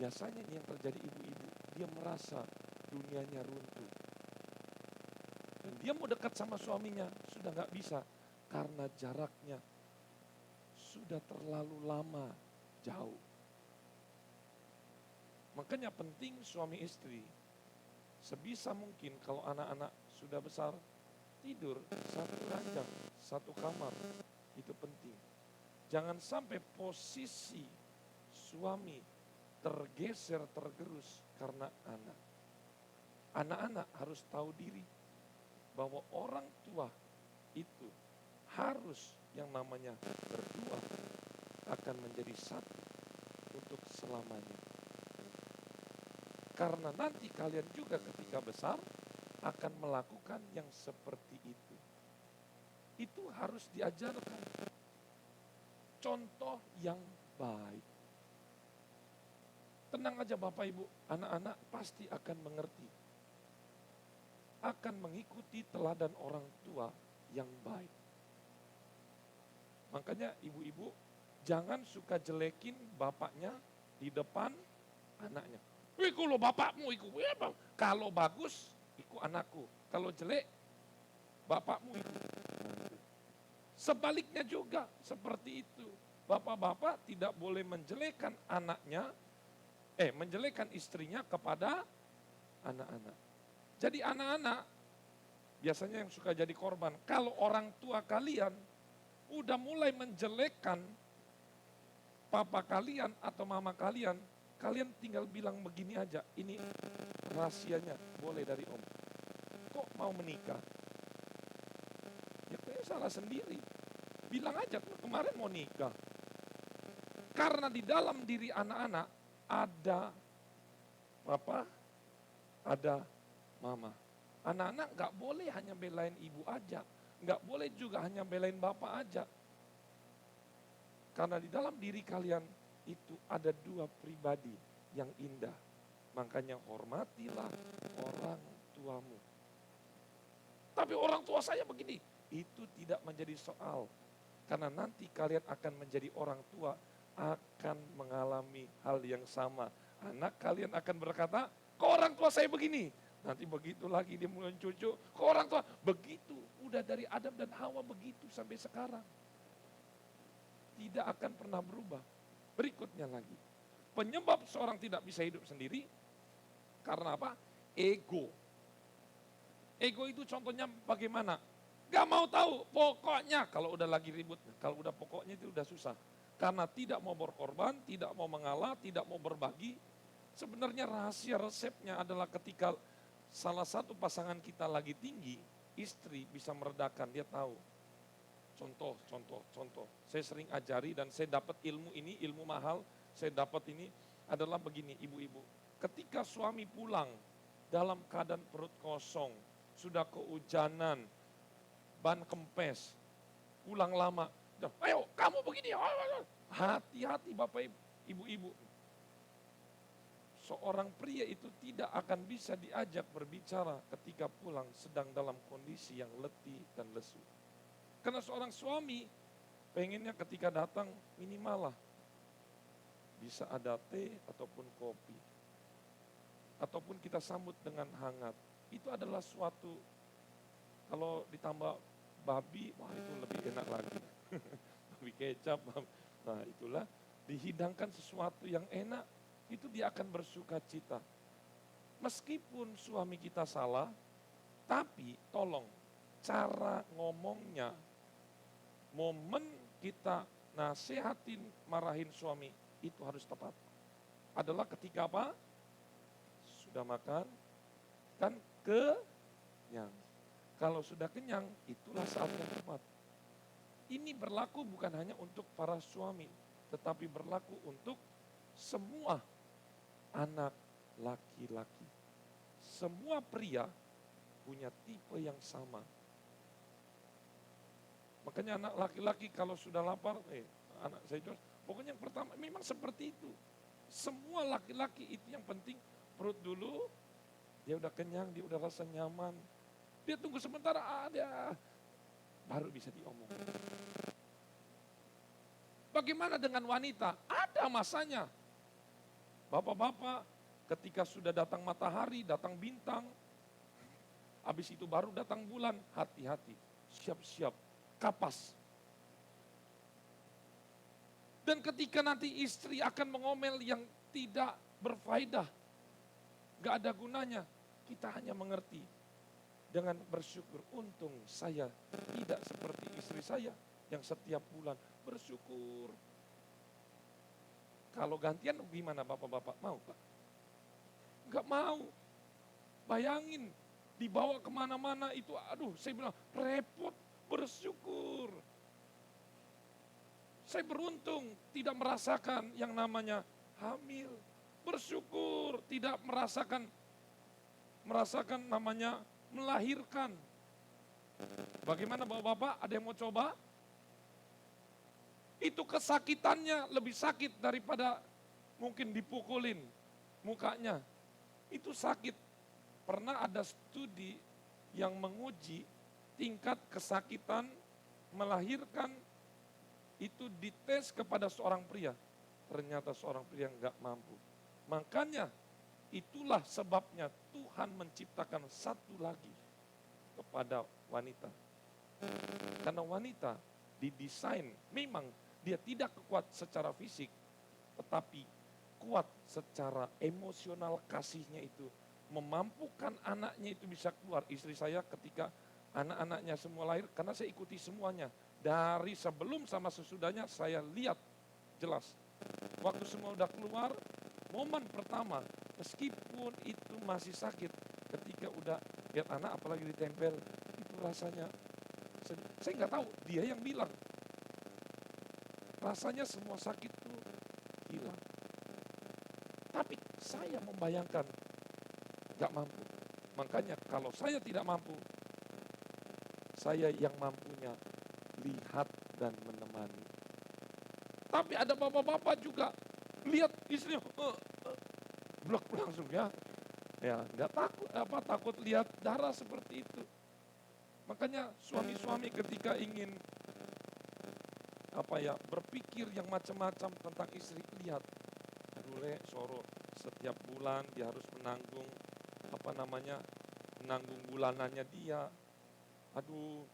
[SPEAKER 5] biasanya yang terjadi ibu-ibu, dia merasa dunianya runtuh. Dan dia mau dekat sama suaminya, sudah gak bisa. Karena jaraknya sudah terlalu lama, jauh. Makanya penting suami istri, sebisa mungkin kalau anak-anak sudah besar, tidur satu ranjang, satu kamar, itu penting. Jangan sampai posisi suami tergeser, tergerus karena anak. Anak-anak harus tahu diri bahwa orang tua itu harus yang namanya berdua akan menjadi satu untuk selamanya. Karena nanti kalian juga ketika besar akan melakukan yang seperti itu. Itu harus diajarkan. Contoh yang baik. Tenang aja Bapak Ibu, anak-anak pasti akan mengerti. Akan mengikuti teladan orang tua yang baik. Makanya ibu-ibu jangan suka jelekin bapaknya di depan anaknya. Iku lo bapakmu, iku. Kalau bagus, iku anakku. Kalau jelek, bapakmu iku. Sebaliknya juga seperti itu. Bapak-bapak tidak boleh menjelekan anaknya, menjelekan istrinya kepada anak-anak. Jadi anak-anak biasanya yang suka jadi korban. Kalau orang tua kalian udah mulai menjelekkan papa kalian atau mama kalian, kalian tinggal bilang begini aja, ini rahasianya boleh dari om. Kok mau menikah? Ya kayaknya salah sendiri. Bilang aja kemarin mau nikah. Karena di dalam diri anak-anak ada papa, ada mama. Anak-anak gak boleh hanya belain ibu aja. Gak boleh juga hanya belain bapak aja. Karena di dalam diri kalian itu ada dua pribadi yang indah. Makanya hormatilah orang tuamu. Tapi orang tua saya begini. Itu tidak menjadi soal. Karena nanti kalian akan menjadi orang tua, akan mengalami hal yang sama. Anak kalian akan berkata, kok orang tua saya begini? Nanti begitu lagi dia mulai cucu, kok orang tua begitu. Udah dari Adam dan Hawa begitu sampai sekarang. Tidak akan pernah berubah. Berikutnya lagi. Penyebab seorang tidak bisa hidup sendiri, karena apa? Ego. Ego itu contohnya bagaimana? Gak mau tahu, pokoknya kalau udah lagi ribut, kalau udah pokoknya itu udah susah. Karena tidak mau berkorban, tidak mau mengalah, tidak mau berbagi. Sebenarnya rahasia resepnya adalah ketika salah satu pasangan kita lagi tinggi, istri bisa meredakan, dia tahu. Contoh. Saya sering ajari dan saya dapat ilmu ini, ilmu mahal, saya dapat ini adalah begini ibu-ibu. Ketika suami pulang dalam keadaan perut kosong, sudah kehujanan, ban kempes, pulang lama. Ayo kamu begini, hati-hati Bapak Ibu-ibu. Seorang pria itu tidak akan bisa diajak berbicara ketika pulang sedang dalam kondisi yang letih dan lesu. Karena seorang suami pengennya ketika datang minimal lah bisa ada teh ataupun kopi. Ataupun kita sambut dengan hangat. Itu adalah suatu, kalau ditambah babi, wah itu lebih enak lagi. Babi kecap, nah itulah dihidangkan sesuatu yang enak, itu dia akan bersuka cita. Meskipun suami kita salah, tapi tolong cara ngomongnya, momen kita nasihatin, marahin suami, itu harus tepat. Adalah ketika apa? Sudah makan, kan kenyang. Kalau sudah kenyang, itulah saat yang tepat. Ini berlaku bukan hanya untuk para suami, tetapi berlaku untuk semua anak laki-laki. Semua pria punya tipe yang sama. Makanya anak laki-laki kalau sudah lapar, anak saya juga, pokoknya yang pertama memang seperti itu. Semua laki-laki itu yang penting perut dulu, dia udah kenyang, dia udah rasa nyaman. Dia tunggu sementara ada, baru bisa diomong. Bagaimana dengan wanita? Ada masanya. Bapak-bapak ketika sudah datang matahari, datang bintang, habis itu baru datang bulan, hati-hati, siap-siap, kapas. Dan ketika nanti istri akan mengomel yang tidak berfaedah, gak ada gunanya, kita hanya mengerti dengan bersyukur. Untung saya tidak seperti istri saya yang setiap bulan bersyukur. Kalau gantian gimana Bapak-Bapak? Mau Pak? Enggak mau. Bayangin, dibawa kemana-mana itu, aduh saya bilang repot, bersyukur. Saya beruntung tidak merasakan yang namanya hamil. Bersyukur tidak merasakan namanya melahirkan. Bagaimana Bapak-Bapak, ada yang mau coba? Itu kesakitannya lebih sakit daripada mungkin dipukulin mukanya. Itu sakit. Pernah ada studi yang menguji tingkat kesakitan melahirkan itu dites kepada seorang pria. Ternyata seorang pria nggak mampu. Makanya itulah sebabnya Tuhan menciptakan satu lagi kepada wanita. Karena wanita didesain, memang dia tidak kuat secara fisik, tetapi kuat secara emosional, kasihnya itu memampukan anaknya itu bisa keluar. Istri saya ketika anak-anaknya semua lahir, karena saya ikuti semuanya. Dari sebelum sama sesudahnya saya lihat jelas. Waktu semua udah keluar, momen pertama, meskipun itu masih sakit, ketika udah lihat anak apalagi ditempel, itu rasanya, saya nggak tahu, dia yang bilang. Rasanya semua sakit itu hilang. Tapi saya membayangkan, nggak mampu. Makanya kalau saya tidak mampu, saya yang mampunya lihat dan menemani. Tapi ada bapak-bapak juga lihat istrinya, blok langsung ya. Ya, nggak takut lihat darah seperti itu. Makanya suami-suami ketika ingin berpikir yang macam-macam tentang istri, lihat, aduh Soro setiap bulan dia harus menanggung menanggung bulanannya dia. Aduh,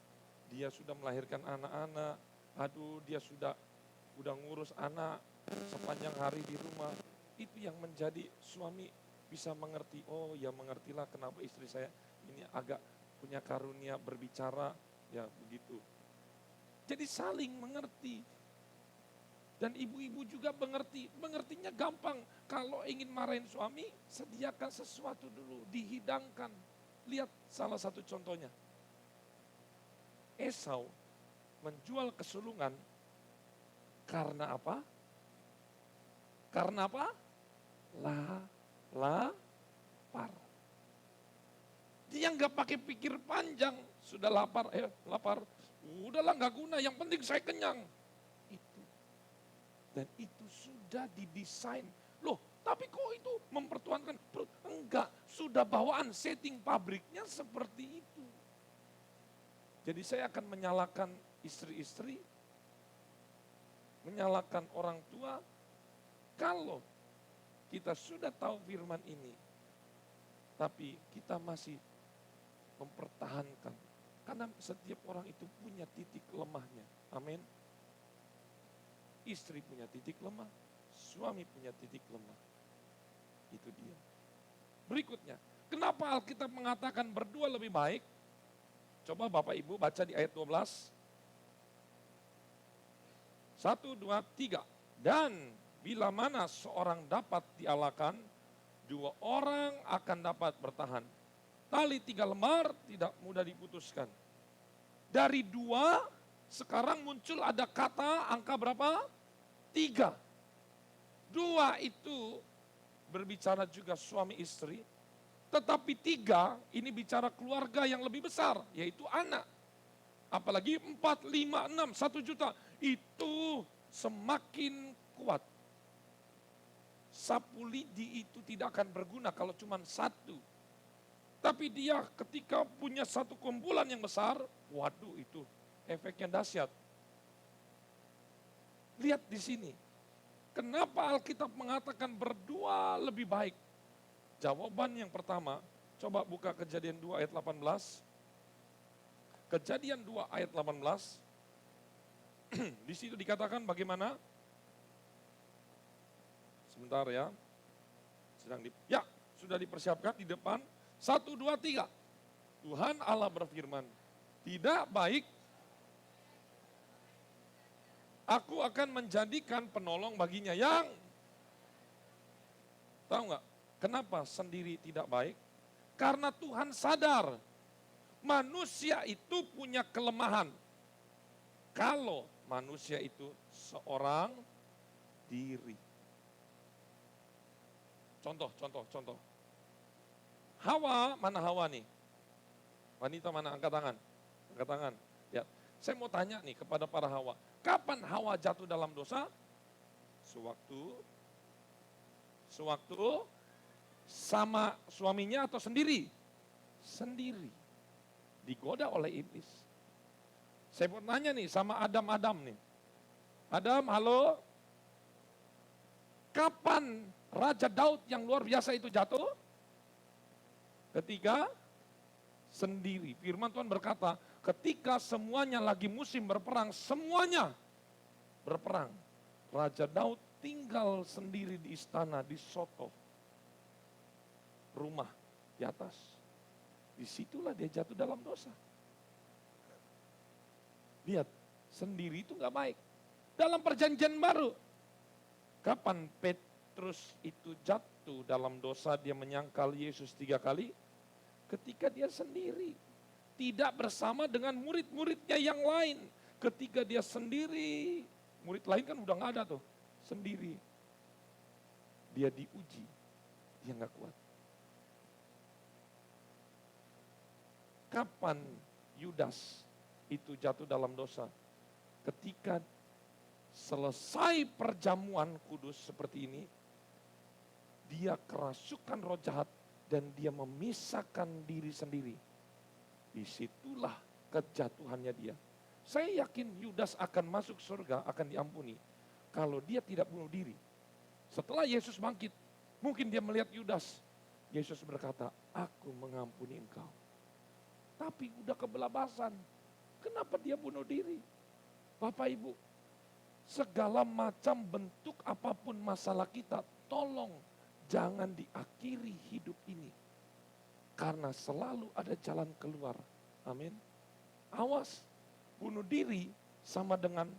[SPEAKER 5] dia sudah melahirkan anak-anak. Aduh, dia sudah ngurus anak sepanjang hari di rumah. Itu yang menjadi suami bisa mengerti. Oh ya, mengertilah kenapa istri saya ini agak punya karunia berbicara. Ya begitu. Jadi saling mengerti. Dan ibu-ibu juga mengerti. Mengertinya gampang. Kalau ingin marahin suami, sediakan sesuatu dulu, dihidangkan. Lihat salah satu contohnya. Esau menjual kesulungan karena apa? Karena apa? Lapar. Dia nggak pakai pikir panjang, sudah lapar, lapar. Udahlah nggak guna, yang penting saya kenyang. Itu. Dan itu sudah didesain. Loh, tapi kok itu mempertuankan perut? Enggak, sudah bawaan setting pabriknya seperti itu. Jadi saya akan menyalahkan istri-istri, menyalahkan orang tua, kalau kita sudah tahu firman ini, tapi kita masih mempertahankan. Karena setiap orang itu punya titik lemahnya. Amin. Istri punya titik lemah, suami punya titik lemah. Itu dia. Berikutnya, kenapa Alkitab mengatakan berdua lebih baik? Coba Bapak Ibu baca di ayat 12. 1, 2, 3. Dan bila mana seorang dapat dialakan, 2 orang akan dapat bertahan. Tali 3 lembar tidak mudah diputuskan. Dari 2, sekarang muncul ada kata angka berapa? 3. 2 itu berbicara juga suami istri. Tetapi 3 ini bicara keluarga yang lebih besar, yaitu anak. Apalagi 4, 5, 6, 1 juta. Itu semakin kuat. Sapu lidi itu tidak akan berguna kalau cuma 1. Tapi dia ketika punya satu kumpulan yang besar, waduh itu efeknya dahsyat. Lihat di sini. Kenapa Alkitab mengatakan berdua lebih baik? Jawaban yang pertama, coba buka Kejadian 2 ayat 18. Kejadian 2 ayat 18. Di situ dikatakan bagaimana? Sebentar ya. Sudah dipersiapkan di depan. 1, 2, 3. Tuhan Allah berfirman, tidak baik aku akan menjadikan penolong baginya yang Tahu nggak kenapa sendiri tidak baik? Karena Tuhan sadar manusia itu punya kelemahan. Kalau manusia itu seorang diri. Contoh. Hawa, mana Hawa nih? Wanita mana? Angkat tangan. Angkat tangan. Ya, saya mau tanya nih kepada para Hawa. Kapan Hawa jatuh dalam dosa? Sewaktu sama suaminya atau sendiri? Sendiri. Digoda oleh iblis. Saya mau tanya nih sama Adam nih. Adam, halo. Kapan Raja Daud yang luar biasa itu jatuh? Ketika sendiri. Firman Tuhan berkata, ketika semuanya lagi musim berperang, semuanya berperang. Raja Daud tinggal sendiri di istana, di Soto. Rumah di atas. Disitulah dia jatuh dalam dosa. Lihat, sendiri itu gak baik. Dalam perjanjian baru, kapan Petrus itu jatuh dalam dosa, dia menyangkal Yesus 3 kali? Ketika dia sendiri, tidak bersama dengan murid-muridnya yang lain. Ketika dia sendiri, murid lain kan udah gak ada tuh, sendiri. Dia diuji, dia gak kuat. Kapan Yudas itu jatuh dalam dosa? Ketika selesai perjamuan kudus seperti ini, dia kerasukan roh jahat dan dia memisahkan diri sendiri. Disitulah kejatuhannya dia. Saya yakin Yudas akan masuk surga, akan diampuni kalau dia tidak bunuh diri. Setelah Yesus bangkit, mungkin dia melihat Yudas. Yesus berkata, aku mengampuni engkau. Tapi udah kebelabasan. Kenapa dia bunuh diri? Bapak Ibu, segala macam bentuk apapun masalah kita, tolong jangan diakhiri hidup ini. Karena selalu ada jalan keluar. Amin. Awas, bunuh diri sama dengan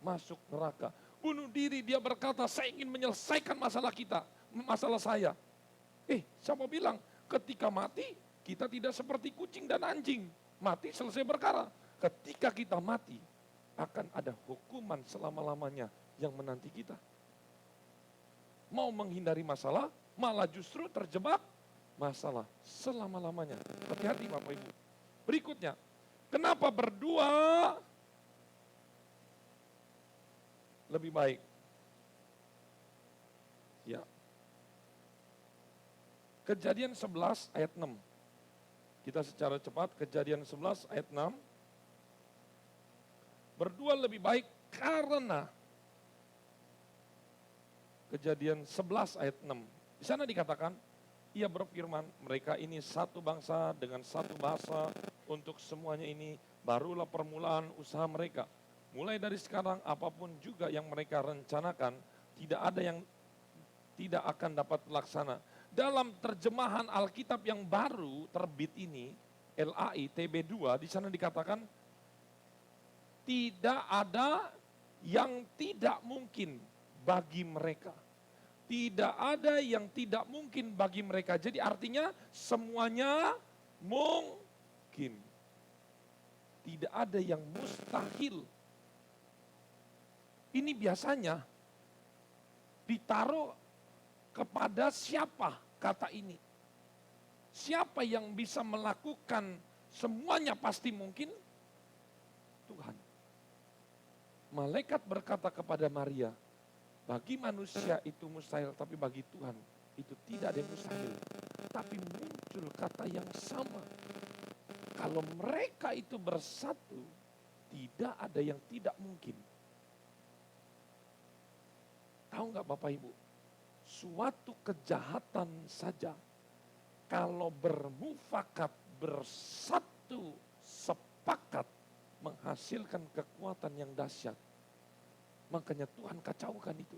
[SPEAKER 5] masuk neraka. Bunuh diri, dia berkata, saya ingin menyelesaikan masalah kita, masalah saya. Siapa bilang ketika mati, kita tidak seperti kucing dan anjing. Mati selesai perkara. Ketika kita mati, akan ada hukuman selama-lamanya yang menanti kita. Mau menghindari masalah, malah justru terjebak masalah selama-lamanya. Hati-hati Bapak Ibu. Berikutnya, kenapa berdua lebih baik? Ya. Kejadian 11 ayat 6. Kita secara cepat, Kejadian 11 ayat 6. Berdua lebih baik karena Kejadian 11 ayat 6. Di sana dikatakan, ia berfirman, mereka ini satu bangsa dengan satu bahasa, untuk semuanya ini barulah permulaan usaha mereka. Mulai dari sekarang apapun juga yang mereka rencanakan, tidak ada yang tidak akan dapat terlaksana. Dalam terjemahan Alkitab yang baru terbit ini, LAI TB2, di sana dikatakan, tidak ada yang tidak mungkin bagi mereka. Tidak ada yang tidak mungkin bagi mereka. Jadi artinya semuanya mungkin. Tidak ada yang mustahil. Ini biasanya ditaruh kepada siapa kata ini? Siapa yang bisa melakukan semuanya pasti mungkin? Tuhan. Malaikat berkata kepada Maria, bagi manusia itu mustahil, tapi bagi Tuhan itu tidak ada yang mustahil. Tapi muncul kata yang sama. Kalau mereka itu bersatu, tidak ada yang tidak mungkin. Tahu nggak Bapak Ibu? Suatu kejahatan saja, kalau bermufakat, bersatu, sepakat, menghasilkan kekuatan yang dahsyat. Makanya Tuhan kacaukan itu.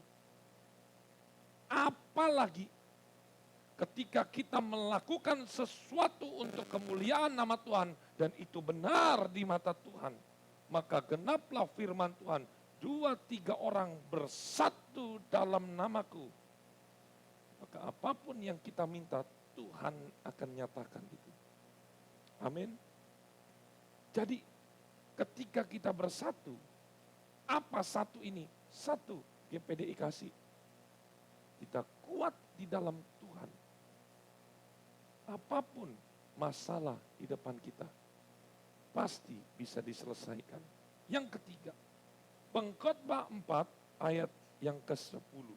[SPEAKER 5] Apalagi ketika kita melakukan sesuatu untuk kemuliaan nama Tuhan, dan itu benar di mata Tuhan, maka genaplah firman Tuhan, 2-3 orang bersatu dalam namaku, maka apapun yang kita minta, Tuhan akan nyatakan itu. Amin. Jadi ketika kita bersatu, apa satu ini? Satu, GPDI kasih. Kita kuat di dalam Tuhan. Apapun masalah di depan kita, pasti bisa diselesaikan. Yang ketiga, Pengkhotbah 4 ayat yang ke-10.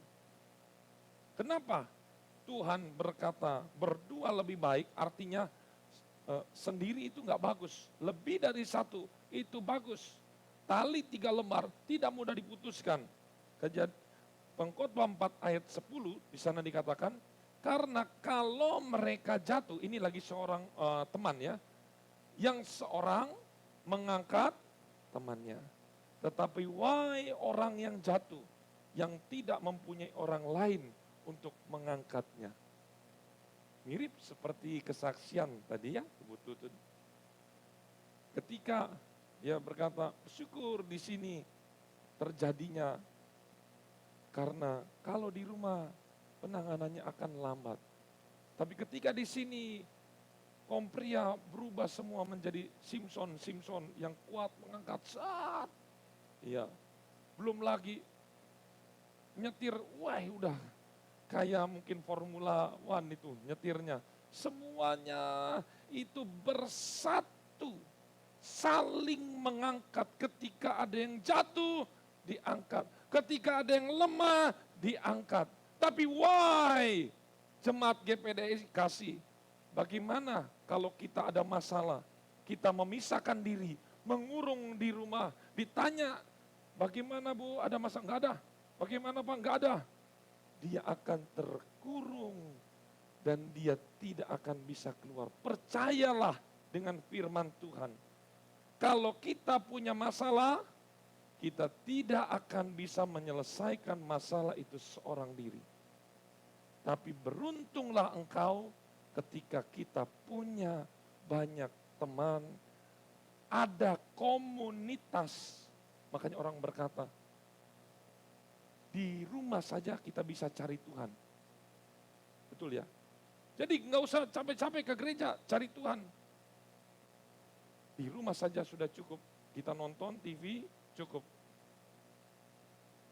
[SPEAKER 5] Kenapa Tuhan berkata berdua lebih baik, artinya sendiri itu nggak bagus. Lebih dari satu itu bagus. Tali 3 lembar tidak mudah diputuskan. Pengkhotbah 4 ayat 10 di sana dikatakan, karena kalau mereka jatuh, ini lagi seorang teman ya, yang seorang mengangkat temannya. Tetapi wahai orang yang jatuh, yang tidak mempunyai orang lain untuk mengangkatnya. Mirip seperti kesaksian tadi ya, Ibu Tutut. Ketika dia berkata, syukur di sini terjadinya karena kalau di rumah penanganannya akan lambat. Tapi ketika di sini kaum pria berubah semua menjadi Simpson yang kuat mengangkat saat. Iya, belum lagi nyetir, wah udah kayak mungkin Formula One itu nyetirnya. Semuanya itu bersatu, saling mengangkat. Ketika ada yang jatuh, diangkat. Ketika ada yang lemah, diangkat. Tapi why jemaat GPDI kasih, bagaimana kalau kita ada masalah, kita memisahkan diri, mengurung di rumah, ditanya, bagaimana Bu, ada masalah? Enggak ada. Bagaimana Pak? Enggak ada. Dia akan terkurung dan dia tidak akan bisa keluar. Percayalah dengan firman Tuhan. Kalau kita punya masalah, kita tidak akan bisa menyelesaikan masalah itu seorang diri. Tapi beruntunglah engkau ketika kita punya banyak teman, ada komunitas. Makanya orang berkata, di rumah saja kita bisa cari Tuhan. Betul ya? Jadi nggak usah capek-capek ke gereja, cari Tuhan. Di rumah saja sudah cukup. Kita nonton TV, cukup.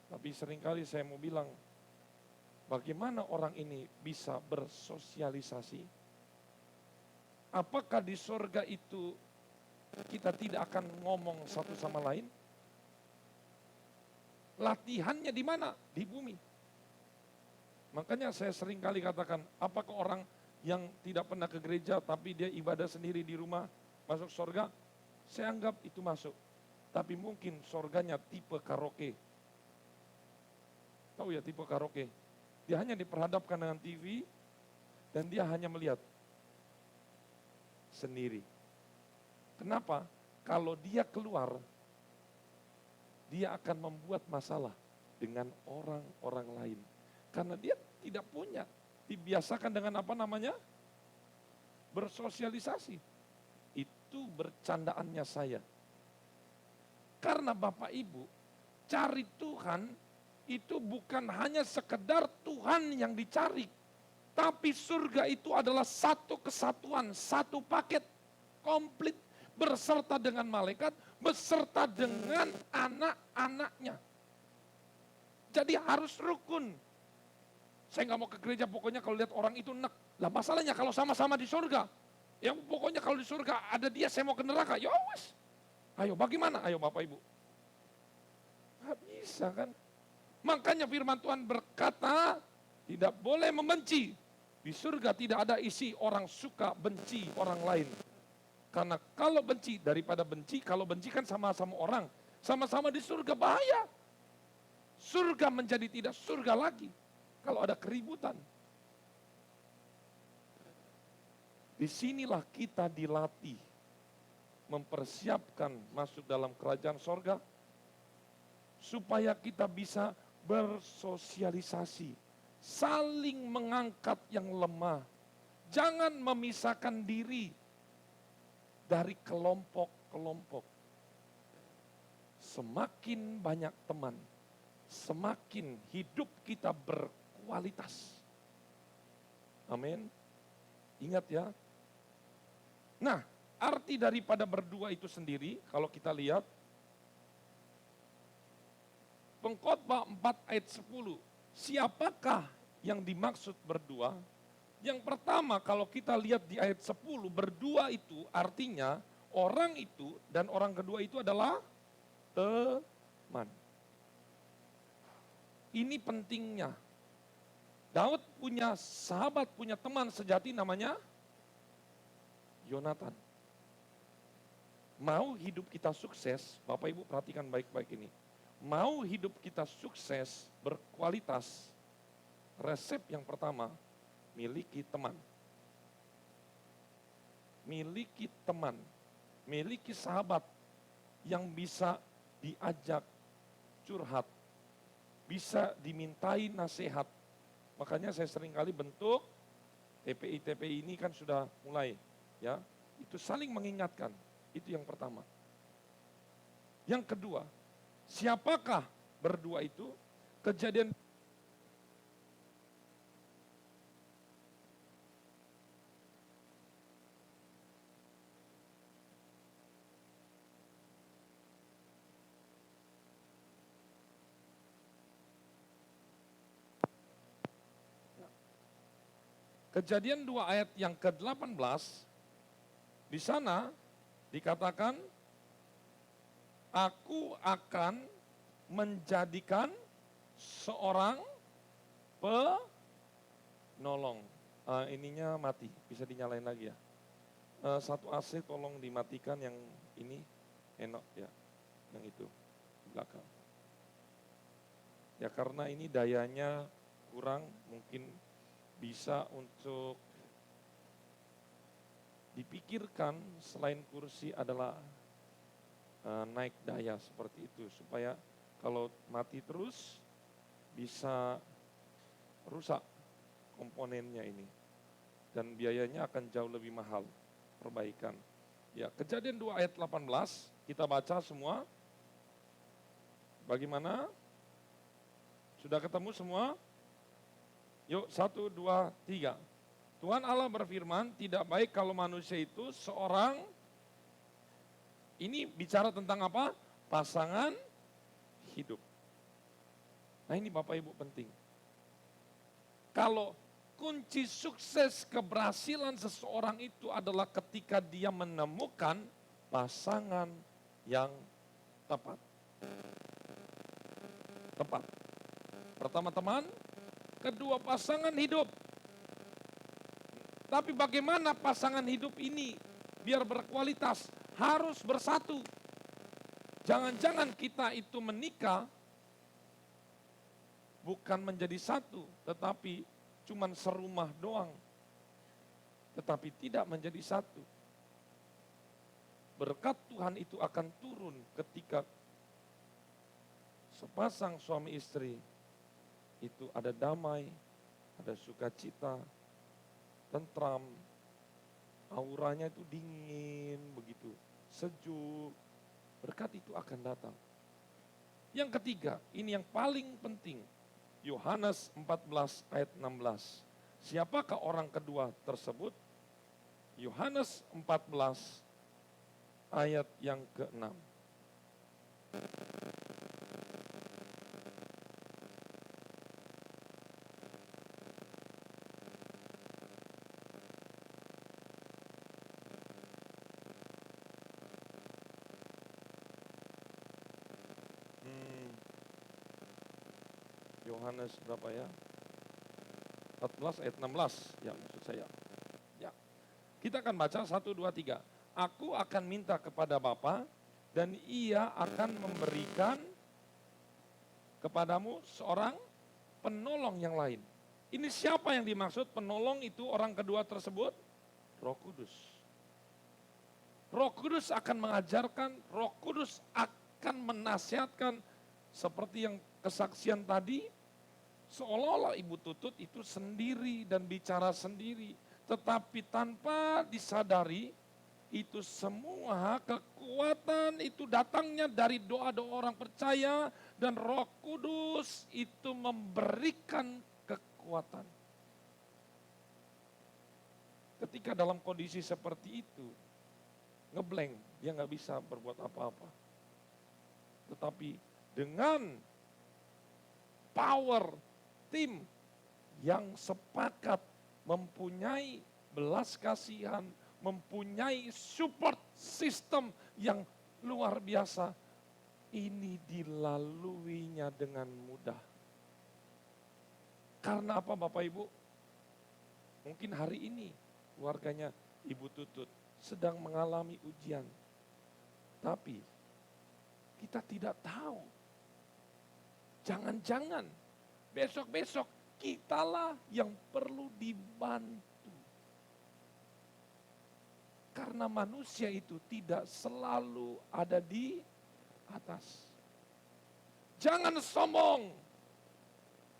[SPEAKER 5] Tapi seringkali saya mau bilang, bagaimana orang ini bisa bersosialisasi? Apakah di sorga itu kita tidak akan ngomong satu sama lain? Latihannya di mana? Di bumi. Makanya saya sering kali katakan, apakah orang yang tidak pernah ke gereja tapi dia ibadah sendiri di rumah masuk sorga? Saya anggap itu masuk. Tapi mungkin sorganya tipe karaoke. Tahu ya tipe karaoke? Dia hanya diperhadapkan dengan TV dan dia hanya melihat sendiri. Kenapa? Kalau dia keluar, dia akan membuat masalah dengan orang-orang lain. Karena dia tidak punya, dibiasakan dengan apa namanya? Bersosialisasi. Itu bercandaannya saya. Karena Bapak Ibu, cari Tuhan itu bukan hanya sekedar Tuhan yang dicari. Tapi surga itu adalah satu kesatuan, satu paket komplit berserta dengan malaikat, beserta dengan anak-anaknya. Jadi harus rukun. Saya nggak mau ke gereja, pokoknya kalau lihat orang itu enak. Lah masalahnya kalau sama-sama di surga, yang pokoknya kalau di surga ada dia, saya mau ke neraka. Ya wes, ayo bagaimana? Ayo Bapak Ibu. Nggak bisa kan? Makanya firman Tuhan berkata, tidak boleh membenci. Di surga tidak ada isi orang suka benci orang lain. Karena kalau benci, daripada benci, kalau benci kan sama-sama orang. Sama-sama di surga bahaya. Surga menjadi tidak surga lagi. Kalau ada keributan. Disinilah kita dilatih. Mempersiapkan masuk dalam kerajaan surga. Supaya kita bisa bersosialisasi. Saling mengangkat yang lemah. Jangan memisahkan diri dari kelompok-kelompok. Semakin banyak teman, semakin hidup kita berkualitas. Amin. Ingat ya. Nah, arti daripada berdua itu sendiri, kalau kita lihat, Pengkhotbah 4 ayat 10, siapakah yang dimaksud berdua? Yang pertama kalau kita lihat di ayat 10, berdua itu artinya orang itu dan orang kedua itu adalah teman. Ini pentingnya. Daud punya sahabat, punya teman sejati namanya Yonatan. Mau hidup kita sukses, Bapak Ibu perhatikan baik-baik ini. Mau hidup kita sukses, berkualitas, resep yang pertama, miliki teman. Miliki teman, miliki sahabat yang bisa diajak curhat, bisa dimintai nasihat. Makanya saya seringkali bentuk TPI ini kan sudah mulai, ya, itu saling mengingatkan, itu yang pertama. Yang kedua, siapakah berdua itu? Kejadian Kejadian 2 ayat yang ke-18, di sana dikatakan, aku akan menjadikan seorang penolong. Ininya mati, bisa dinyalain lagi ya. Satu AC tolong dimatikan yang ini, Enok ya, yang itu, di belakang. Ya karena ini dayanya kurang, mungkin bisa untuk dipikirkan selain kursi adalah naik daya seperti itu. Supaya kalau mati terus bisa rusak komponennya ini. Dan biayanya akan jauh lebih mahal perbaikan. Ya, Kejadian 2 ayat 18 kita baca semua. Bagaimana? Sudah ketemu semua? Yuk, 1, 2, 3. Tuhan Allah berfirman, tidak baik kalau manusia itu seorang, ini bicara tentang apa? Pasangan hidup. Nah ini Bapak Ibu penting. Kalau kunci sukses keberhasilan seseorang itu adalah ketika dia menemukan pasangan yang tepat. Tepat. Pertama teman, kedua pasangan hidup. Tapi bagaimana pasangan hidup ini biar berkualitas? Harus bersatu. Jangan-jangan kita itu menikah bukan menjadi satu, tetapi cuman serumah doang. Tetapi tidak menjadi satu. Berkat Tuhan itu akan turun ketika sepasang suami istri itu ada damai, ada sukacita, tentram, auranya itu dingin begitu, sejuk, berkat itu akan datang. Yang ketiga, ini yang paling penting, Yohanes 14 ayat 16. Siapakah orang kedua tersebut? Yohanes 14 ayat yang ke-6. Yohanes berapa ya? 14 ayat 16 ya maksud saya. Ya. Kita akan baca 1, 2, 3. Aku akan minta kepada Bapa dan ia akan memberikan kepadamu seorang penolong yang lain. Ini siapa yang dimaksud penolong itu orang kedua tersebut? Roh Kudus. Roh Kudus akan mengajarkan, Roh Kudus akan menasihatkan seperti yang kesaksian tadi, seolah-olah Ibu Tutut itu sendiri dan bicara sendiri. Tetapi tanpa disadari, itu semua kekuatan itu datangnya dari doa-doa orang percaya dan Roh Kudus itu memberikan kekuatan. ketika dalam kondisi seperti itu, ngeblank, dia nggak bisa berbuat apa-apa. Tetapi dengan power tim yang sepakat, mempunyai belas kasihan, mempunyai support system yang luar biasa, ini dilaluinya dengan mudah. Karena apa Bapak Ibu? Mungkin hari ini keluarganya Ibu Tutut sedang mengalami ujian. Tapi kita tidak tahu. Jangan-jangan besok-besok kitalah yang perlu dibantu. Karena manusia itu tidak selalu ada di atas. Jangan sombong.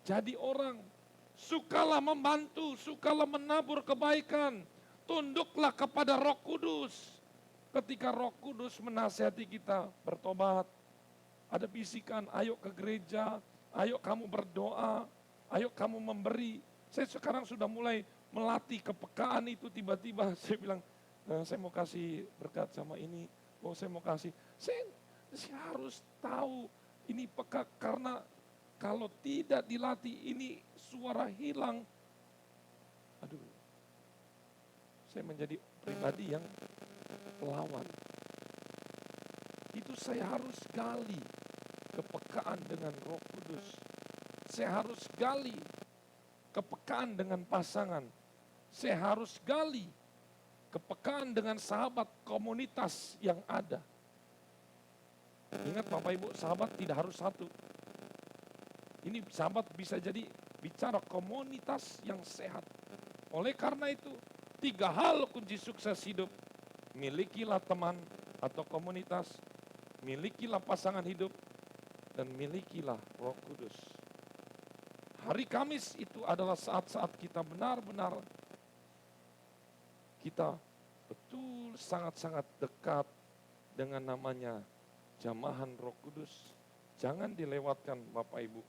[SPEAKER 5] Jadi orang, sukalah membantu, sukalah menabur kebaikan. Tunduklah kepada Roh Kudus. Ketika Roh Kudus menasihati kita bertobat, ada bisikan, ayo ke gereja, ayo kamu berdoa, ayo kamu memberi. Saya sekarang sudah mulai melatih kepekaan itu, tiba-tiba saya bilang, saya mau kasih berkat sama ini, saya mau kasih. Saya harus tahu ini peka, karena kalau tidak dilatih ini suara hilang. Aduh, saya menjadi pribadi yang pelawan. Itu saya harus gali kepekaan dengan Roh Kudus. Saya harus gali kepekaan dengan pasangan. Saya harus gali kepekaan dengan sahabat komunitas yang ada. Ingat Bapak Ibu, sahabat tidak harus satu. Ini sahabat bisa jadi bicara komunitas yang sehat. Oleh karena itu, 3 hal kunci sukses hidup. Milikilah teman atau komunitas, milikilah pasangan hidup, dan milikilah Roh Kudus. Hari Kamis itu adalah saat-saat kita benar-benar, kita betul sangat-sangat dekat dengan namanya jamahan Roh Kudus. Jangan dilewatkan Bapak Ibu.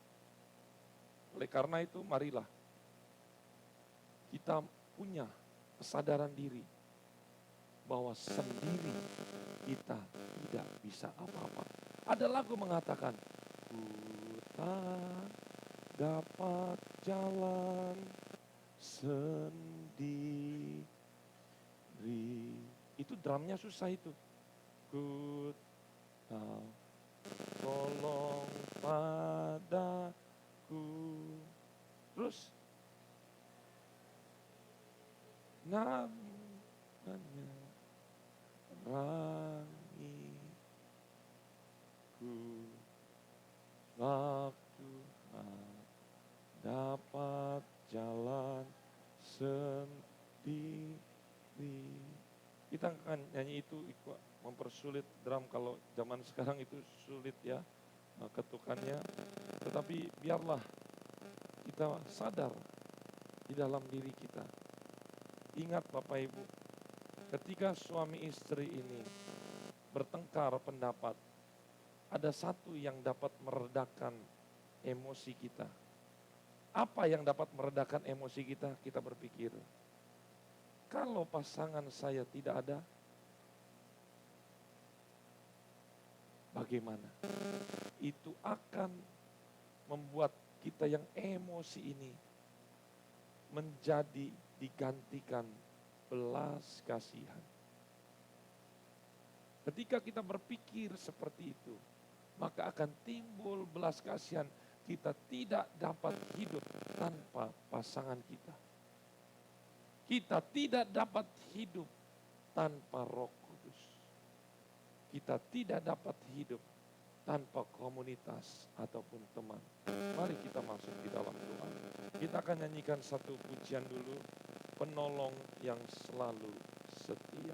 [SPEAKER 5] Oleh karena itu marilah kita punya kesadaran diri bahwa sendiri kita tidak bisa apa-apa. Ada lagu mengatakan, ku tak dapat jalan sendiri. Itu drumnya susah itu. Ku tak tolong padaku. Terus namanya rangiku waktu dapat jalan sendiri. Kita akan nyanyi itu mempersulit drum, kalau zaman sekarang itu sulit ya ketukannya. Tetapi biarlah kita sadar di dalam diri kita. Ingat Bapak Ibu, ketika suami istri ini bertengkar pendapat, ada satu yang dapat meredakan emosi kita. Apa yang dapat meredakan emosi kita? Kita berpikir, kalau pasangan saya tidak ada, bagaimana? Itu akan membuat kita yang emosi ini menjadi digantikan belas kasihan. Ketika kita berpikir seperti itu, maka akan timbul belas kasihan. Kita tidak dapat hidup tanpa pasangan kita. Kita tidak dapat hidup tanpa Roh Kudus. Kita tidak dapat hidup tanpa komunitas ataupun teman. Mari kita masuk di dalam doa. Kita akan nyanyikan satu pujian dulu, penolong yang selalu setia.